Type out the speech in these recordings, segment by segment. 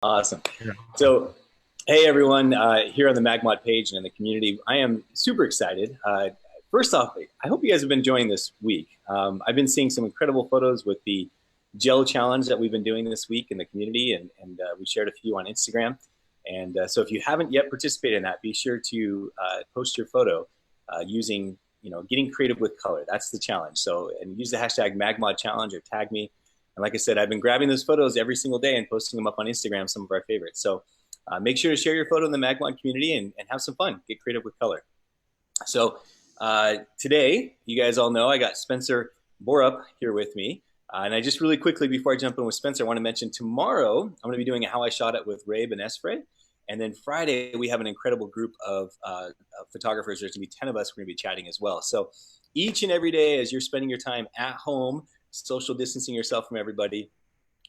Awesome. You're awesome. So, hey everyone, here on the MagMod page and in the community, I am super excited. First off, I hope you guys have been enjoying this week. I've been seeing some incredible photos with the gel challenge that we've been doing this week in the community, and we shared a few on Instagram. And so, if you haven't yet participated in that, be sure to post your photo using, getting creative with color. That's the challenge. So, and use the hashtag MagMod challenge or tag me. And like I said, I've been grabbing those photos every single day and posting them up on Instagram, some of our favorites. So make sure to share your photo in the MagMod community and have some fun. Get creative with color. So today, you guys all know I got Spencer Boerup here with me. And I just really quickly, before I jump in with Spencer, I want to mention tomorrow, I'm going to be doing a How I Shot It with Rabe and Espray. And then Friday, we have an incredible group of photographers. There's going to be 10 of us. We're going to be chatting as well. So each and every day, as you're spending your time at home, social distancing yourself from everybody,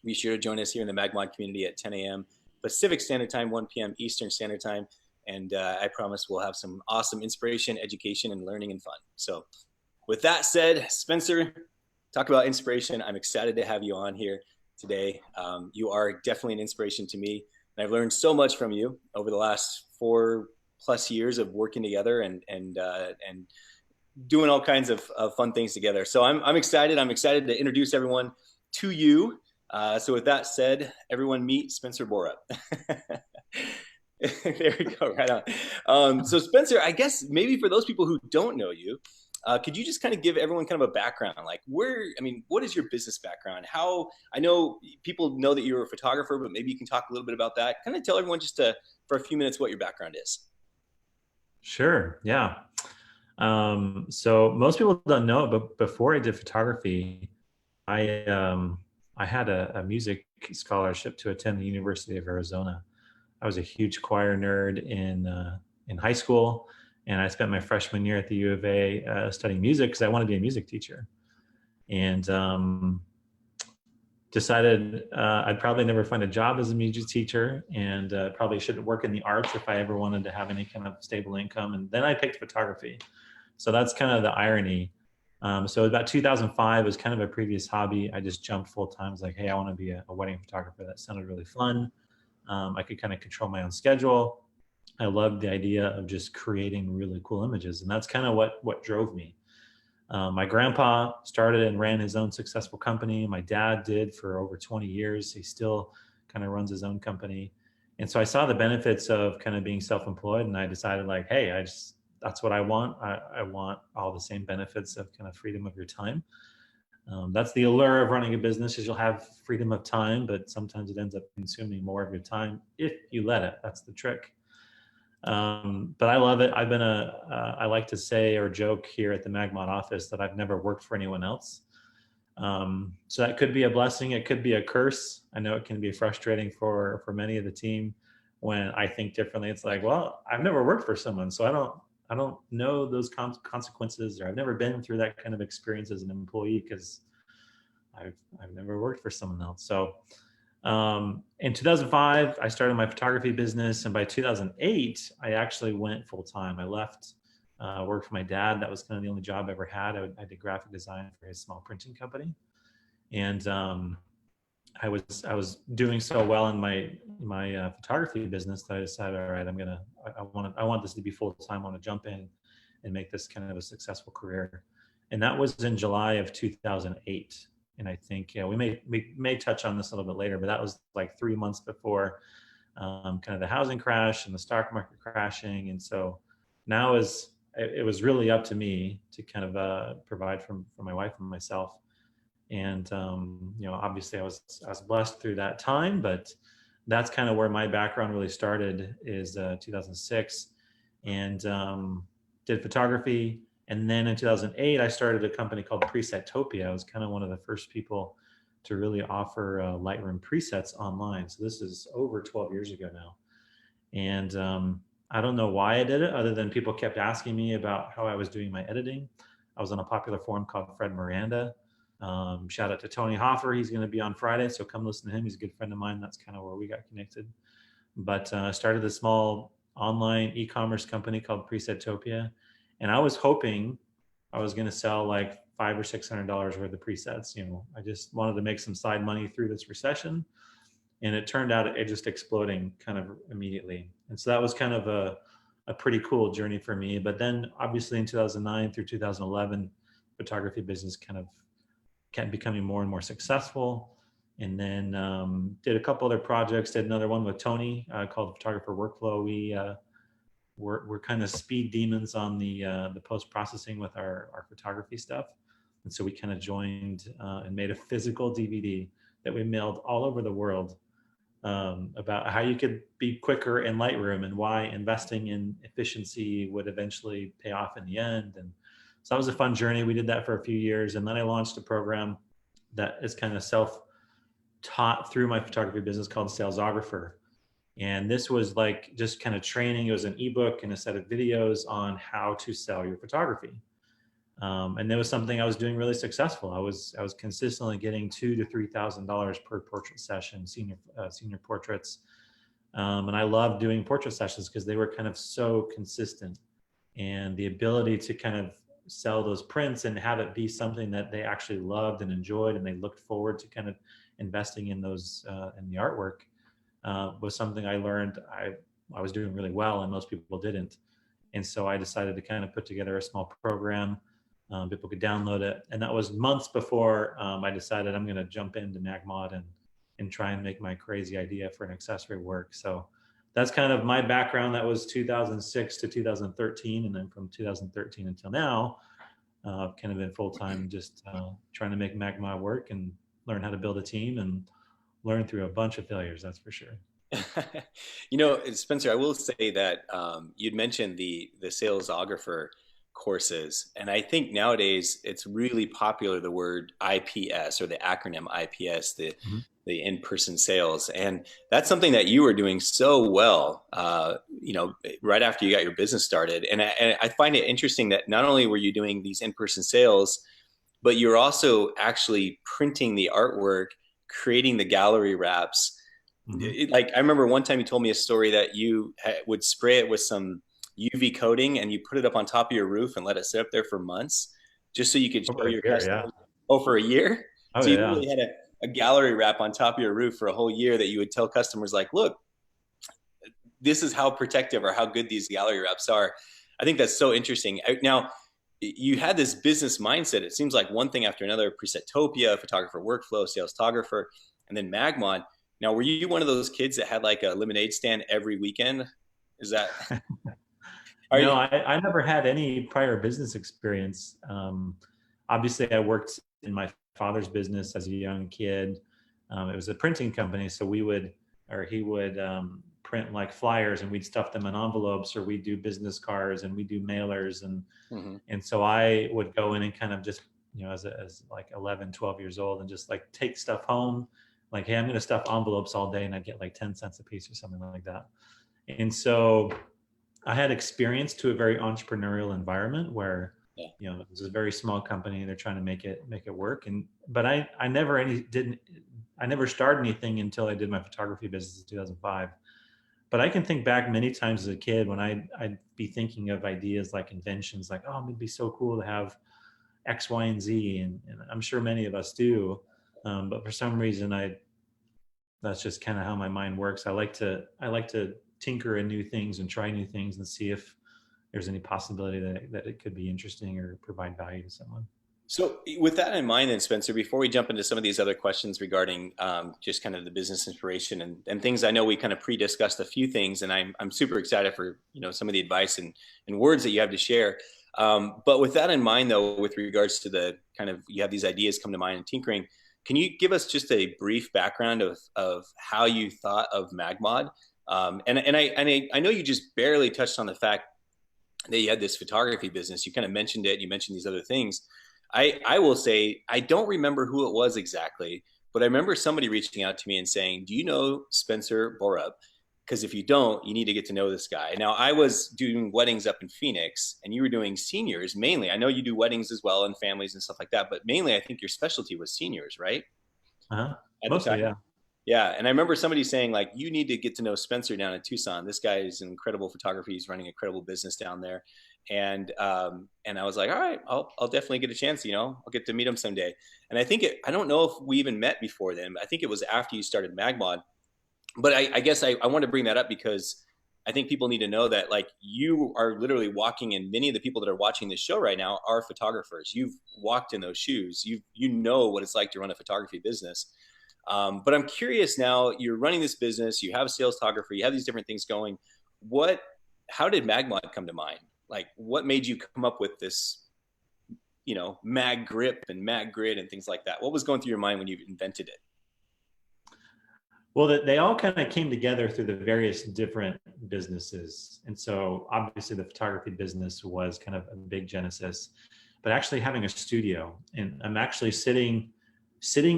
be sure to join us here in the MagMod community at 10 a.m. Pacific Standard Time, 1 p.m. Eastern Standard Time. And I promise we'll have some awesome inspiration, education, and learning and fun. So with that said, Spencer, talk about inspiration. I'm excited to have you on here today. You are definitely an inspiration to me. And I've learned so much from you over the last 4+ years of working together and doing all kinds of fun things together. So I'm excited. I'm excited to introduce everyone to you. So with that said, everyone meet Spencer Boerup. There we go, right on. So Spencer, I guess maybe for those people who don't know you, could you just kind of give everyone kind of a background? Like what is your business background? I know people know that you're a photographer, but maybe you can talk a little bit about that. Kind of tell everyone for a few minutes what your background is. Sure. Yeah. So most people don't know it, but before I did photography, I had a music scholarship to attend the University of Arizona. I was a huge choir nerd in high school, and I spent my freshman year at the U of A studying music because I wanted to be a music teacher. And decided I'd probably never find a job as a music teacher, and probably shouldn't work in the arts if I ever wanted to have any kind of stable income. And then I picked photography. So that's kind of the irony. So about 2005 was kind of a previous hobby. I just jumped full time. I was like, hey, I want to be a wedding photographer. That sounded really fun. I could kind of control my own schedule. I loved the idea of just creating really cool images. And that's kind of what drove me. My grandpa started and ran his own successful company. My dad did for over 20 years. He still kind of runs his own company. And so I saw the benefits of kind of being self-employed, and I decided like, hey, that's what I want. I want all the same benefits of kind of freedom of your time. That's the allure of running a business, is you'll have freedom of time, but sometimes it ends up consuming more of your time if you let it. That's the trick. But I love it. I like to say or joke here at the MagMod office that I've never worked for anyone else. So that could be a blessing. It could be a curse. I know it can be frustrating for many of the team when I think differently. It's like, well, I've never worked for someone, so I don't know those consequences, or I've never been through that kind of experience as an employee because I've never worked for someone else. So in 2005, I started my photography business, and by 2008, I actually went full time. I left, worked for my dad. That was kind of the only job I ever had. I did graphic design for his small printing company, and I was doing so well in my photography business that I decided, all right, I want this to be full time. I want to jump in and make this kind of a successful career, and that was in July of 2008. And I think we may touch on this a little bit later, but that was like 3 months before kind of the housing crash and the stock market crashing. And so now it was really up to me to kind of provide for my wife and myself. And obviously I was blessed through that time, but that's kind of where my background really started, is 2006, and did photography. And then in 2008, I started a company called Presettopia. I was kind of one of the first people to really offer Lightroom presets online. So this is over 12 years ago now. And I don't know why I did it, other than people kept asking me about how I was doing my editing. I was on a popular forum called Fred Miranda. Shout out to Tony Hoffer. He's going to be on Friday, so come listen to him. He's a good friend of mine. That's kind of where we got connected. But I started a small online e-commerce company called Presettopia. And I was hoping I was going to sell like $500 or $600 worth of presets. I just wanted to make some side money through this recession. and it turned out it just exploding kind of immediately. And so that was kind of a pretty cool journey for me. But then obviously in 2009 through 2011, photography business kind of kept becoming more and more successful. And then did a couple other projects, did another one with Tony called Photographer Workflow. We're kind of speed demons on the post-processing with our photography stuff. And so we kind of joined and made a physical DVD that we mailed all over the world about how you could be quicker in Lightroom and why investing in efficiency would eventually pay off in the end. And so that was a fun journey. We did that for a few years. And then I launched a program that is kind of self-taught through my photography business called Salesographer. And this was like just kind of training. It was an ebook and a set of videos on how to sell your photography. And that was something I was doing really successful. I was consistently getting $2,000 to $3,000 per portrait session, senior portraits. And I loved doing portrait sessions because they were kind of so consistent, and the ability to kind of sell those prints and have it be something that they actually loved and enjoyed, and they looked forward to kind of investing in those in the artwork was something I learned I was doing really well, and most people didn't. And so I decided to kind of put together a small program. People could download it. And that was months before I decided I'm going to jump into MagMod and try and make my crazy idea for an accessory work. So that's kind of my background. That was 2006 to 2013. And then from 2013 until now, kind of been full-time just trying to make MagMod work and learn how to build a team and learn through a bunch of failures, that's for sure. You know, Spencer, I will say that you'd mentioned the salesographer courses, and I think nowadays it's really popular, the word IPS, or the acronym IPS, the in-person sales, and that's something that you were doing so well, you know, right after you got your business started. And I find it interesting that not only were you doing these in-person sales, but you're also actually printing the artwork, creating the gallery wraps. Like I remember one time you told me a story that you would spray it with some UV coating and you put it up on top of your roof and let it sit up there for months just so you could show your customers. Yeah. Oh, for a year? Oh, so you yeah. really had a gallery wrap on top of your roof for a whole year that you would tell customers like, look, this is how protective or how good these gallery wraps are. I think that's so interesting. Now, you had this business mindset. It seems like one thing after another: Presettopia, Photographer Workflow, Salesographer, and then MagMod. Now, were you one of those kids that had like a lemonade stand every weekend? Is that? No, I never had any prior business experience. Obviously, I worked in my father's business as a young kid. It was a printing company, so he would print like flyers, and we'd stuff them in envelopes, or we'd do business cards, and we'd do mailers, and so I would go in and kind of just, you know, as like 11, 12 years old, and just like take stuff home, like, hey, I'm going to stuff envelopes all day, and I'd get like 10 cents a piece or something like that. And so I had experience to a very entrepreneurial environment where, you know, it was a very small company. They're trying to make it work. But I never started anything until I did my photography business in 2005. But I can think back many times as a kid when I'd be thinking of ideas like inventions, like, oh, it'd be so cool to have X, Y, and Z. And I'm sure many of us do. But for some reason, that's just kind of how my mind works. I like to tinker in new things and try new things and see if there's any possibility that it could be interesting or provide value to someone. So with that in mind then, Spencer, before we jump into some of these other questions regarding just kind of the business inspiration and things, I know we kind of pre-discussed a few things, and I'm super excited for, you know, some of the advice and words that you have to share. But with that in mind, though, with regards to the kind of, you have these ideas come to mind and tinkering, can you give us just a brief background of how you thought of MagMod? And I know you just barely touched on the fact that you had this photography business. You kind of mentioned it. You mentioned these other things. I will say, I don't remember who it was exactly, but I remember somebody reaching out to me and saying, do you know Spencer Boerup? Because if you don't, you need to get to know this guy. Now, I was doing weddings up in Phoenix, and you were doing seniors mainly. I know you do weddings as well and families and stuff like that, but mainly I think your specialty was seniors, right? Mostly, yeah. Yeah, and I remember somebody saying, like, you need to get to know Spencer down in Tucson. This guy is incredible photography. He's running an incredible business down there. And I was like, all right, I'll definitely get a chance, you know, I'll get to meet him someday. And I think I don't know if we even met before then, but I think it was after you started MagMod. But I guess I want to bring that up because I think people need to know that like you are literally walking, and many of the people that are watching this show right now are photographers. You've walked in those shoes. You know what it's like to run a photography business. But I'm curious now. You're running this business. You have sales photography. You have these different things going. What? How did MagMod come to mind? Like, what made you come up with this? Mag grip and mag grid and things like that. What was going through your mind when you invented it? Well, they all kind of came together through the various different businesses. And so obviously the photography business was kind of a big genesis, but actually having a studio, and I'm actually sitting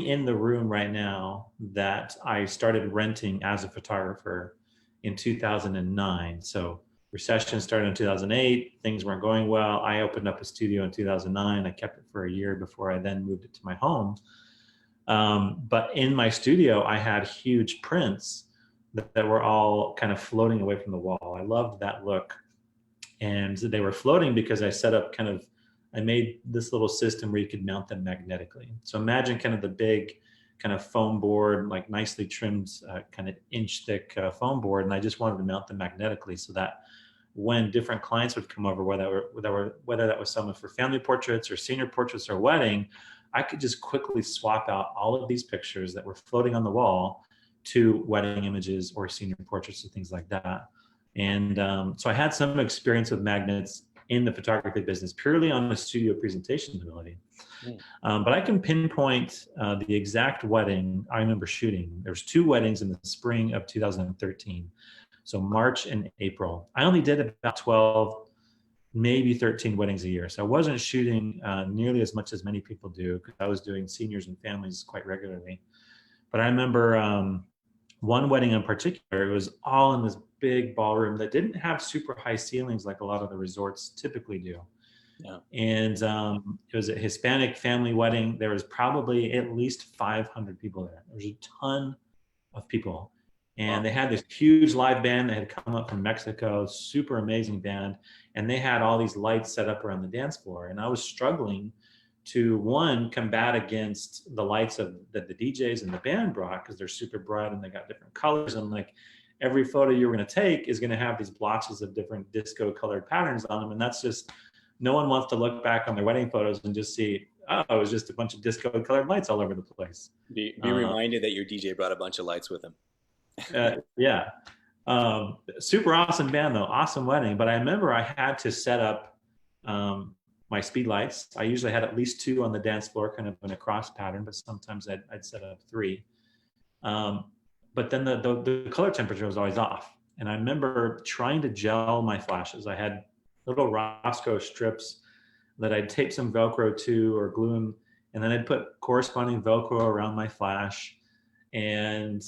in the room right now that I started renting as a photographer in 2009. So recession started in 2008, things weren't going well. I opened up a studio in 2009. I kept it for a year before I then moved it to my home. But in my studio, I had huge prints that were all kind of floating away from the wall. I loved that look. And they were floating because I made this little system where you could mount them magnetically. So imagine kind of the big kind of foam board, like nicely trimmed, kind of inch thick foam board. And I just wanted to mount them magnetically so that when different clients would come over, whether that was someone for family portraits or senior portraits or wedding, I could just quickly swap out all of these pictures that were floating on the wall to wedding images or senior portraits and things like that. And so I had some experience with magnets in the photography business purely on the studio presentation ability. But I can pinpoint the exact wedding I remember shooting. There was 2 weddings in the spring of 2013. So March and April. I only did about 12, maybe 13 weddings a year. So I wasn't shooting nearly as much as many people do because I was doing seniors and families quite regularly. But I remember one wedding in particular, it was all in this big ballroom that didn't have super high ceilings like a lot of the resorts typically do. Yeah. And it was a Hispanic family wedding. There was probably at least 500 people there. There was a ton of people. And they had this huge live band that had come up from Mexico, super amazing band. And they had all these lights set up around the dance floor. And I was struggling to, one, combat against the lights that the DJs and the band brought, because they're super bright and they got different colors. And like every photo you were going to take is going to have these blotches of different disco colored patterns on them. And that's just, no one wants to look back on their wedding photos and just see, oh, it was just a bunch of disco colored lights all over the place. Be reminded that your DJ brought a bunch of lights with him. Yeah. Super awesome band though. Awesome wedding. But I remember I had to set up my speed lights. I usually had at least 2 on the dance floor, kind of in a cross pattern, but sometimes I'd set up 3. But then the color temperature was always off. And I remember trying to gel my flashes. I had little Roscoe strips that I'd tape some Velcro to or glue them. And then I'd put corresponding Velcro around my flash. And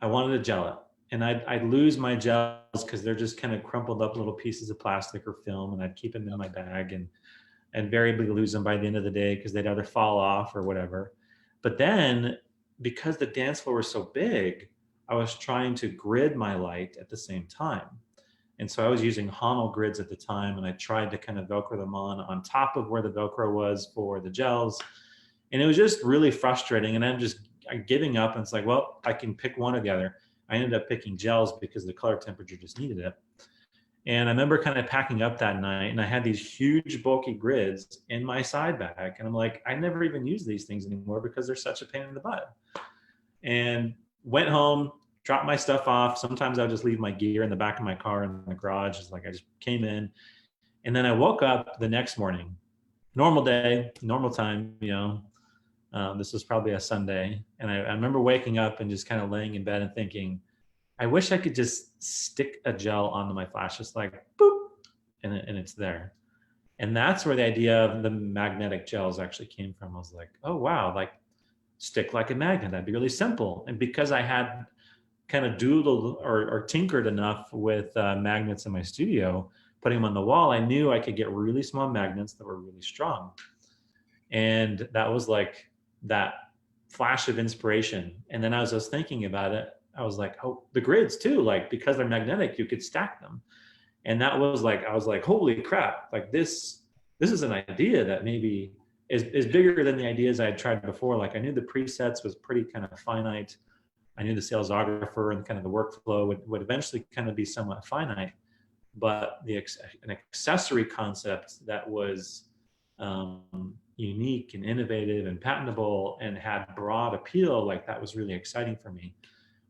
I wanted to gel it. And I'd lose my gels because they're just kind of crumpled up little pieces of plastic or film, and I'd keep them in my bag and invariably lose them by the end of the day because they'd either fall off or whatever. But then because the dance floor was so big, I was trying to grid my light at the same time. And so I was using Honnold grids at the time, and I tried to kind of Velcro them on top of where the Velcro was for the gels. And it was just really frustrating. And I'm giving up, and it's like, well, I can pick one or the other. I ended up picking gels because the color temperature just needed it. And I remember kind of packing up that night, and I had these huge bulky grids in my side bag. And I'm like, I never even use these things anymore because they're such a pain in the butt. And went home, dropped my stuff off. Sometimes I'll just leave my gear in the back of my car in the garage. It's like I just came in. And then I woke up the next morning, normal day, normal time, this was probably a Sunday. And I remember waking up and just kind of laying in bed and thinking, I wish I could just stick a gel onto my flash, just like boop, and it's there. And that's where the idea of the magnetic gels actually came from. I was like, oh, wow, like stick like a magnet. That'd be really simple. And because I had kind of doodled or tinkered enough with magnets in my studio, putting them on the wall, I knew I could get really small magnets that were really strong. And that was like that flash of inspiration. And then as I was thinking about it, I was like, oh, the grids too, like because they're magnetic, you could stack them. And that was like, I was like, holy crap, like this is an idea that maybe is bigger than the ideas I had tried before. Like I knew the presets was pretty kind of finite. I knew the salesographer and kind of the workflow would eventually kind of be somewhat finite. But an accessory concept that was unique and innovative and patentable and had broad appeal, like that was really exciting for me.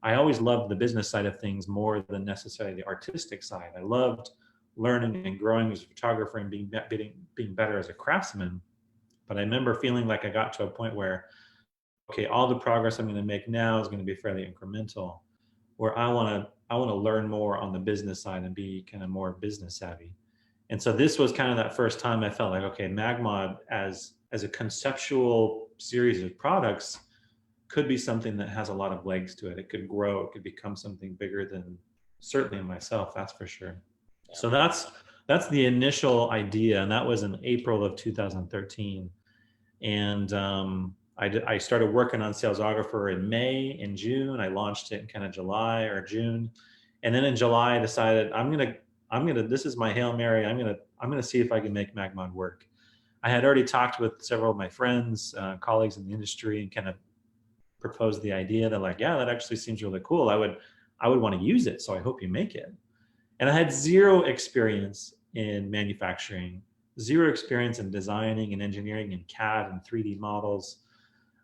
I always loved the business side of things more than necessarily the artistic side. I loved learning and growing as a photographer and being better as a craftsman. But I remember feeling like I got to a point where, okay, all the progress I'm going to make now is going to be fairly incremental, where I want to learn more on the business side and be kind of more business savvy. And so this was kind of that first time I felt like, okay, MagMod as a conceptual series of products could be something that has a lot of legs to it. It could grow, it could become something bigger than certainly myself, that's for sure. Yeah. So that's the initial idea, and that was in April of 2013. And I started working on Salesographer in May. In June, I launched it in kind of July or June, and then in July I decided I'm gonna this is my Hail Mary. I'm gonna see if I can make MagMod work. I had already talked with several of my friends, colleagues in the industry, and kind of proposed the idea that, like, yeah, that actually seems really cool. I would want to use it, so I hope you make it. And I had zero experience in manufacturing, zero experience in designing and engineering and CAD and 3D models.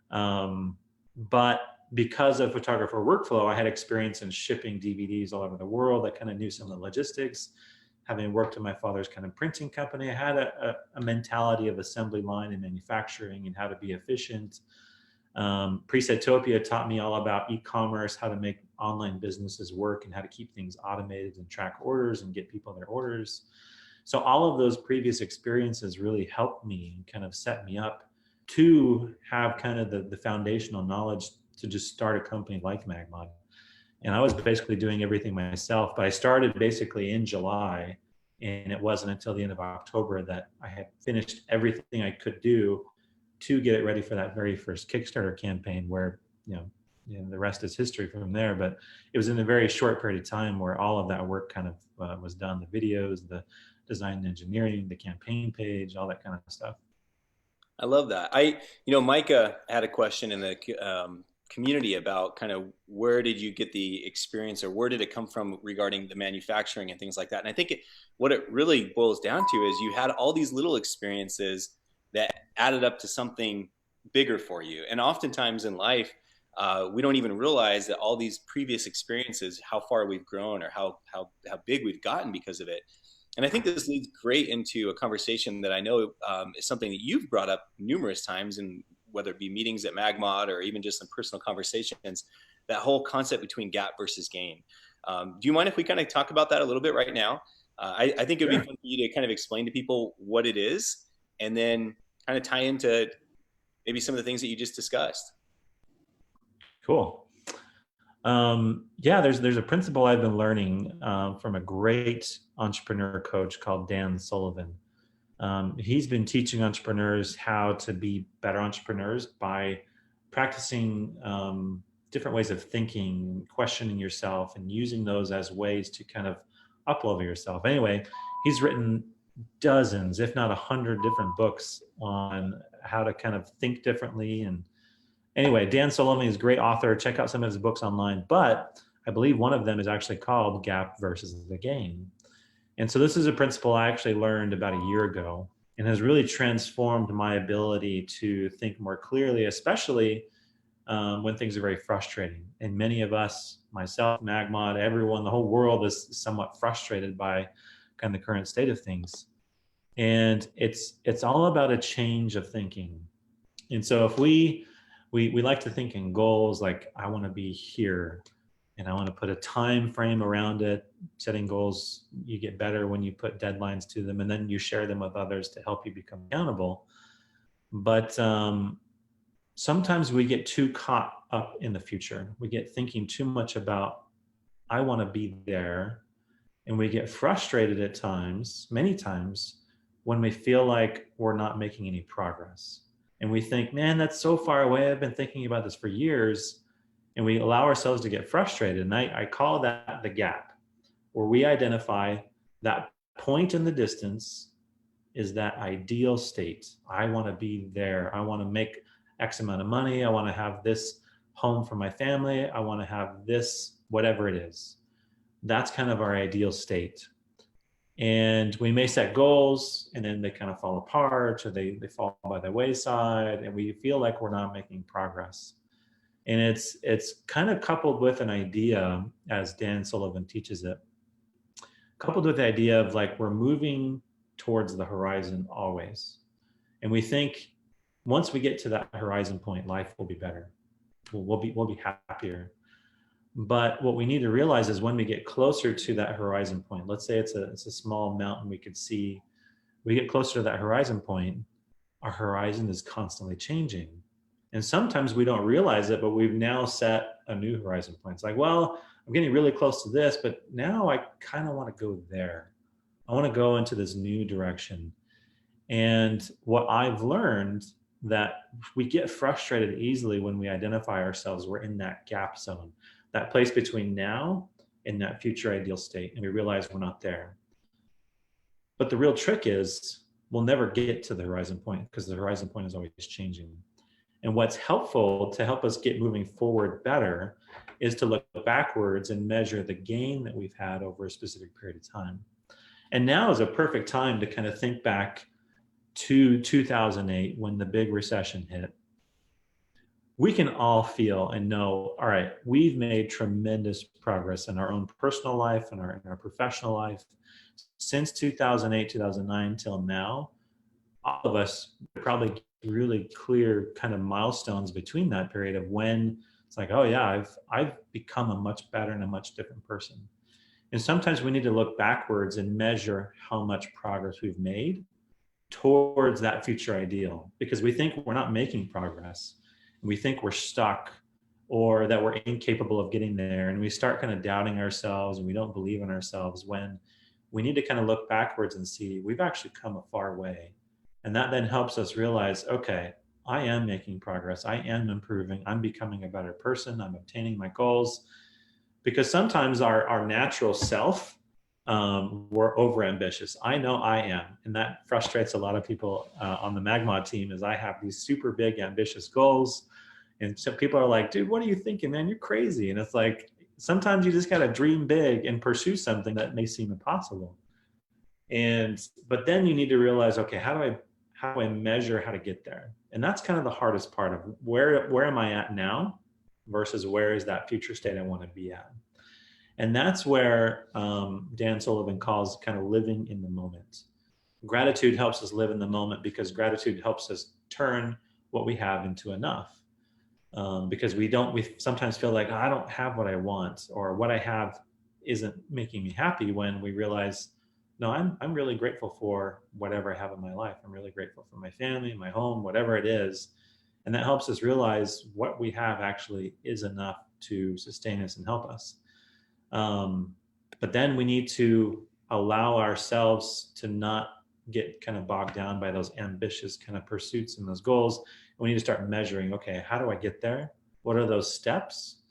But because of photographer workflow, I had experience in shipping DVDs all over the world. I kind of knew some of the logistics. Having worked in my father's kind of printing company, I had a mentality of assembly line and manufacturing and how to be efficient. Presetopia taught me all about e-commerce, how to make online businesses work and how to keep things automated and track orders and get people their orders. So all of those previous experiences really helped me and kind of set me up to have kind of the foundational knowledge to just start a company like MagMod. And I was basically doing everything myself, but I started basically in July, and it wasn't until the end of October that I had finished everything I could do to get it ready for that very first Kickstarter campaign, where the rest is history from there. But it was in a very short period of time where all of that work kind of was done: the videos, the design and engineering, the campaign page, all that kind of stuff. I love that. Micah had a question in the community about kind of where did you get the experience, or where did it come from regarding the manufacturing and things like that. And I think what it really boils down to is you had all these little experiences that added up to something bigger for you. And oftentimes in life, we don't even realize that all these previous experiences, how far we've grown or how big we've gotten because of it. And I think this leads great into a conversation that I know is something that you've brought up numerous times, and whether it be meetings at MagMod or even just some personal conversations, that whole concept between gap versus gain. Do you mind if we kind of talk about that a little bit right now? I think it would be fun for you to kind of explain to people what it is, and then kind of tie into maybe some of the things that you just discussed. Cool. There's a principle I've been learning from a great entrepreneur coach called Dan Sullivan. He's been teaching entrepreneurs how to be better entrepreneurs by practicing different ways of thinking, questioning yourself, and using those as ways to kind of up-level yourself. Anyway, he's written dozens, if not 100 different books on how to kind of think differently. And anyway, Dan Sullivan is a great author. Check out some of his books online. But I believe one of them is actually called Gap versus the Gain. And so this is a principle I actually learned about a year ago and has really transformed my ability to think more clearly, especially when things are very frustrating. And many of us, myself, MagMod, everyone, the whole world is somewhat frustrated by kind of the current state of things. And it's all about a change of thinking. And so if we like to think in goals, like I want to be here, and I want to put a time frame around it. Setting goals, you get better when you put deadlines to them, and then you share them with others to help you become accountable. But sometimes we get too caught up in the future. We get thinking too much about, I want to be there. And we get frustrated at times, many times, when we feel like we're not making any progress. And we think, man, that's so far away. I've been thinking about this for years. And we allow ourselves to get frustrated. And I call that the gap, where we identify that point in the distance is that ideal state. I want to be there. I want to make X amount of money. I want to have this home for my family. I want to have this, whatever it is. That's kind of our ideal state. And we may set goals and then they kind of fall apart, or they fall by the wayside, and we feel like we're not making progress. And it's kind of coupled with an idea, as Dan Sullivan teaches it, coupled with the idea of like we're moving towards the horizon always. And we think once we get to that horizon point, life will be better. We'll be happier. But what we need to realize is when we get closer to that horizon point, let's say it's a small mountain we could see, we get closer to that horizon point, our horizon is constantly changing. And sometimes we don't realize it, but we've now set a new horizon point. It's like, well, I'm getting really close to this, but now I kind of want to go there. I want to go into this new direction. And what I've learned, that we get frustrated easily when we identify ourselves, we're in that gap zone, that place between now and that future ideal state, and we realize we're not there. But the real trick is we'll never get to the horizon point because the horizon point is always changing. And what's helpful to help us get moving forward better is to look backwards and measure the gain that we've had over a specific period of time. And now is a perfect time to kind of think back to 2008 when the big recession hit. We can all feel and know, all right, we've made tremendous progress in our own personal life and in our professional life. Since 2008, 2009 till now, all of us probably really clear kind of milestones between that period of when it's like, oh yeah, I've become a much better and a much different person. And sometimes we need to look backwards and measure how much progress we've made towards that future ideal, because we think we're not making progress. We think we're stuck or that we're incapable of getting there. And we start kind of doubting ourselves and we don't believe in ourselves, when we need to kind of look backwards and see we've actually come a far way. And that then helps us realize, okay, I am making progress. I am improving. I'm becoming a better person. I'm obtaining my goals. Because sometimes our natural self, we're overambitious. I know I am. And that frustrates a lot of people on the MagMod team, is I have these super big, ambitious goals. And so people are like, dude, what are you thinking, man? You're crazy. And it's like, sometimes you just got to dream big and pursue something that may seem impossible. But then you need to realize, okay, how do I measure how to get there? And that's kind of the hardest part of where am I at now versus where is that future state I want to be at? And that's where Dan Sullivan calls kind of living in the moment. Gratitude helps us live in the moment, because gratitude helps us turn what we have into enough. Because we sometimes feel like, oh, I don't have what I want, or what I have isn't making me happy, when we realize, no, I'm really grateful for whatever I have in my life. I'm really grateful for my family, my home, whatever it is. And that helps us realize what we have actually is enough to sustain us and help us. But then we need to allow ourselves to not get kind of bogged down by those ambitious kind of pursuits and those goals. And we need to start measuring, okay, how do I get there? What are those steps?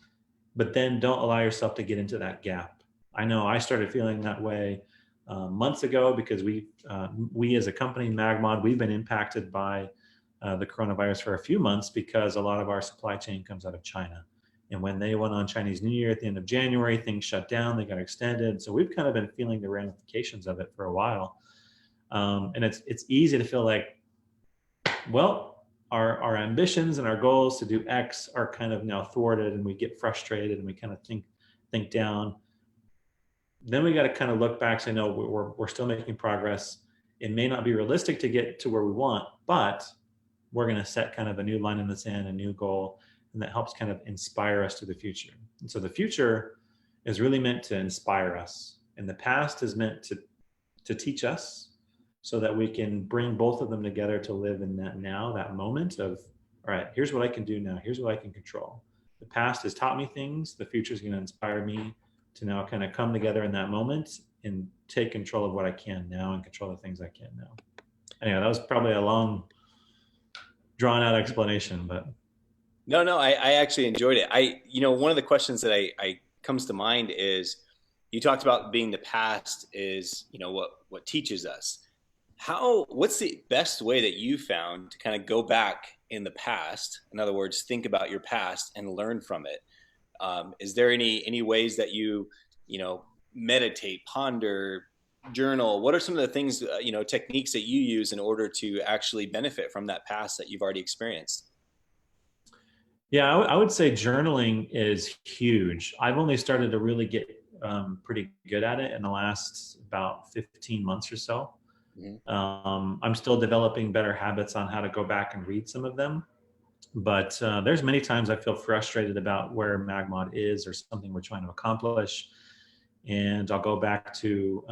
But then don't allow yourself to get into that gap. I know I started feeling that way months ago, because we as a company, MagMod, we've been impacted by the coronavirus for a few months, because a lot of our supply chain comes out of China. And when they went on Chinese New Year at the end of January, things shut down, they got extended. So we've kind of been feeling the ramifications of it for a while. And it's easy to feel like, well, our ambitions and our goals to do X are kind of now thwarted, and we get frustrated and we kind of think down. Then we got to kind of look back and say, no, we're still making progress. It may not be realistic to get to where we want, but we're going to set kind of a new line in the sand, a new goal, and that helps kind of inspire us to the future. And so the future is really meant to inspire us, and the past is meant to teach us, so that we can bring both of them together to live in that now, that moment of, all right, here's what I can do now. Here's what I can control. The past has taught me things. The future is going to inspire me to now kind of come together in that moment and take control of what I can now and control the things I can now. Anyway, that was probably a long, drawn out explanation, but. No, I actually enjoyed it. One of the questions that I comes to mind is, you talked about being the past is, what teaches us. What's the best way that you found to kind of go back in the past. In other words, think about your past and learn from it. Is there any ways that you know, meditate, ponder, journal? What are some of the things, you know, techniques that you use in order to actually benefit from that past that you've already experienced? Yeah, I would say journaling is huge. I've only started to really get pretty good at it in the last about 15 months or so. Mhm. I'm still developing better habits on how to go back and read some of them. But there's many times I feel frustrated about where MagMod is or something we're trying to accomplish. And I'll go back to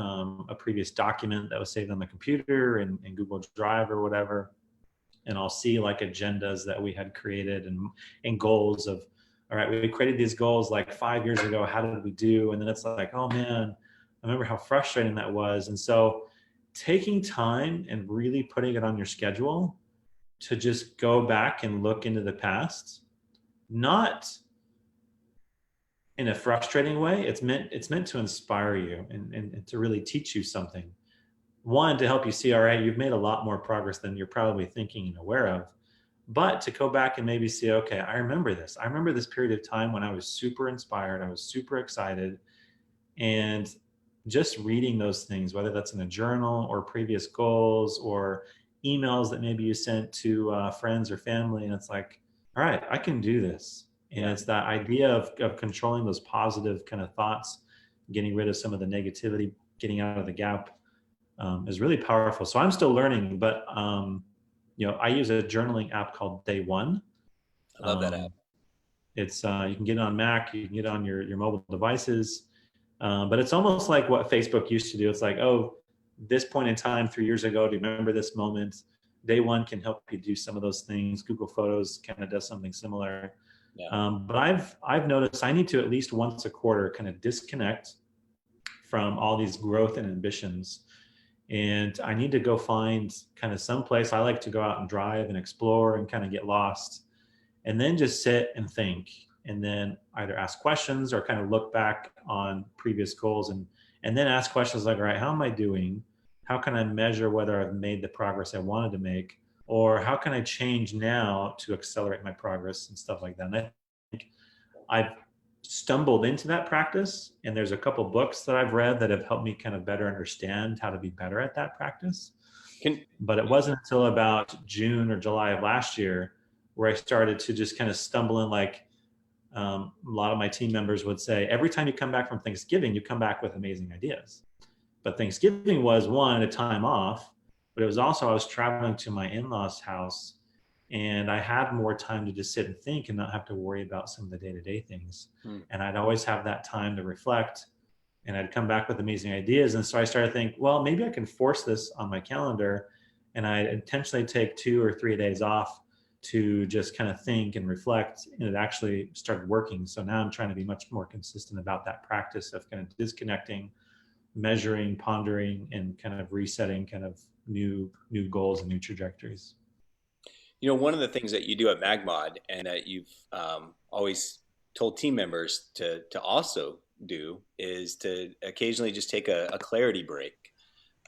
a previous document that was saved on the computer in Google Drive or whatever. And I'll see like agendas that we had created and goals of, all right, we created these goals like 5 years ago. How did we do? And then it's like, oh man, I remember how frustrating that was. And so taking time and really putting it on your schedule to just go back and look into the past, not in a frustrating way. It's meant to inspire you and to really teach you something. One, to help you see, all right, you've made a lot more progress than you're probably thinking and aware of. But to go back and maybe see, okay, I remember this. I remember this period of time when I was super inspired, I was super excited. And just reading those things, whether that's in a journal or previous goals or emails that maybe you sent to friends or family, and it's like, all right, I can do this. And Yeah. it's that idea of controlling those positive kind of thoughts, getting rid of some of the negativity, getting out of the gap, is really powerful. So I'm still learning, but I use a journaling app called Day One. I love that app. Um, it's you can get it on Mac, you can get it on your mobile devices, but it's almost like what Facebook used to do. It's like, oh, this point in time 3 years ago, do you remember this moment? Day One can help you do some of those things. Google Photos kind of does something similar. Yeah. But I've noticed I need to at least once a quarter kind of disconnect from all these growth and ambitions. And I need to go find kind of some place. I like to go out and drive and explore and kind of get lost and then just sit and think and then either ask questions or kind of look back on previous goals and then ask questions like, all right, how am I doing? How can I measure whether I've made the progress I wanted to make? Or how can I change now to accelerate my progress and stuff like that? And I think I've stumbled into that practice, and there's a couple books that I've read that have helped me kind of better understand how to be better at that practice. Can But it wasn't until about June or July of last year where I started to just kind of stumble in, like a lot of my team members would say, every time you come back from Thanksgiving, you come back with amazing ideas. But Thanksgiving was one, a time off, but it was also I was traveling to my in-laws' house and I had more time to just sit and think and not have to worry about some of the day-to-day things. hmm. And I'd always have that time to reflect and I'd come back with amazing ideas. And so I started to think, well, maybe I can force this on my calendar. And I intentionally take 2 or 3 days off to just kind of think and reflect. And it actually started working. So now I'm trying to be much more consistent about that practice of kind of disconnecting, measuring, pondering, and kind of resetting kind of new goals and new trajectories. You know, one of the things that you do at MagMod and that you've always told team members to also do is to occasionally just take a clarity break,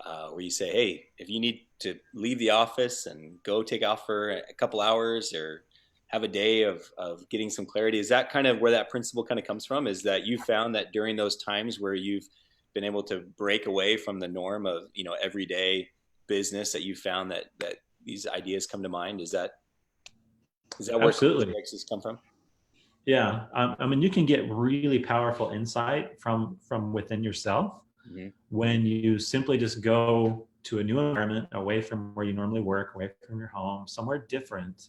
where you say, hey, if you need to leave the office and go take off for a couple hours or have a day of getting some clarity, is that kind of where that principle kind of comes from? Is that you found that during those times where you've been able to break away from the norm of, you know, everyday business, that you found that these ideas come to mind? Is that where Absolutely. breaks come from? Yeah. I mean, you can get really powerful insight from within yourself Hmm. when you simply just go to a new environment, away from where you normally work, away from your home, somewhere different,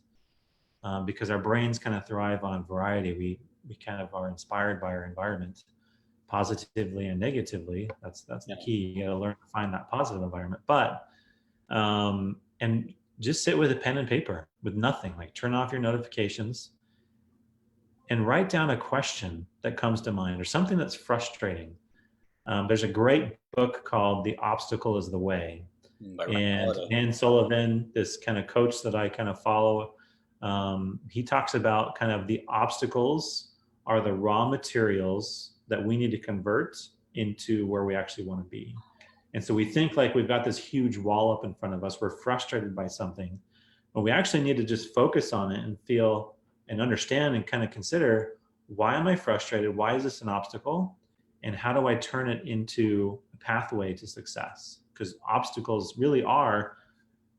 because our brains kind of thrive on variety. We kind of are inspired by our environment, positively and negatively. That's the Yeah. key. You got to learn to find that positive environment. But and just sit with a pen and paper with nothing. Like turn off your notifications and write down a question that comes to mind or something that's frustrating. There's a great book called The Obstacle is the Way. By Ryan And Holiday. Dan Sullivan, this kind of coach that I kind of follow, he talks about kind of the obstacles are the raw materials that we need to convert into where we actually want to be. And so we think like we've got this huge wall up in front of us. We're frustrated by something. But we actually need to just focus on it and feel and understand and kind of consider, why am I frustrated? Why is this an obstacle? And how do I turn it into a pathway to success? Because obstacles really are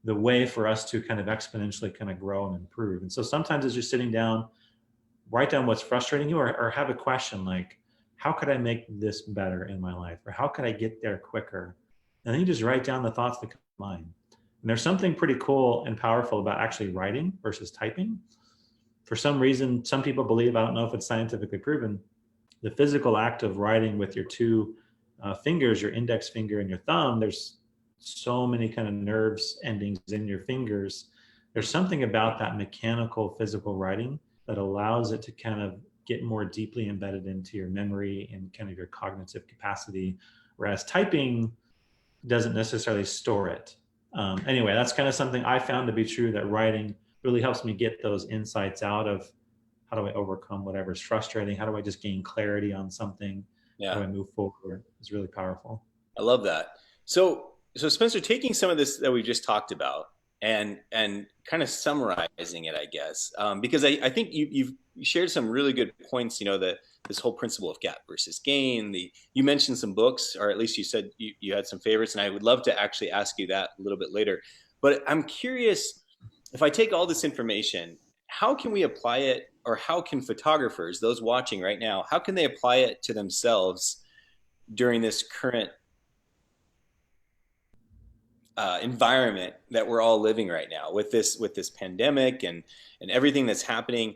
the way for us to kind of exponentially kind of grow and improve. And so sometimes it's just sitting down, write down what's frustrating you, or have a question like, how could I make this better in my life? Or how could I get there quicker? And then you just write down the thoughts that come to mind. And there's something pretty cool and powerful about actually writing versus typing. For some reason, some people believe, I don't know if it's scientifically proven, the physical act of writing with your two fingers, your index finger and your thumb, there's so many kind of nerves endings in your fingers. There's something about that mechanical physical writing that allows it to kind of get more deeply embedded into your memory and kind of your cognitive capacity, whereas typing doesn't necessarily store it. Anyway, that's kind of something I found to be true, that writing really helps me get those insights out of, how do I overcome whatever's frustrating? How do I just gain clarity on something? How do I move forward? It's really powerful. I love that. So Spencer, taking some of this that we just talked about and kind of summarizing it, I guess, because I think you've shared some really good points. You know, that this whole principle of gap versus gain. You mentioned some books, or at least you said you had some favorites, and I would love to actually ask you that a little bit later. But I'm curious, if I take all this information, how can we apply it, or how can photographers, those watching right now, how can they apply it to themselves during this current environment that we're all living right now with this pandemic and everything that's happening?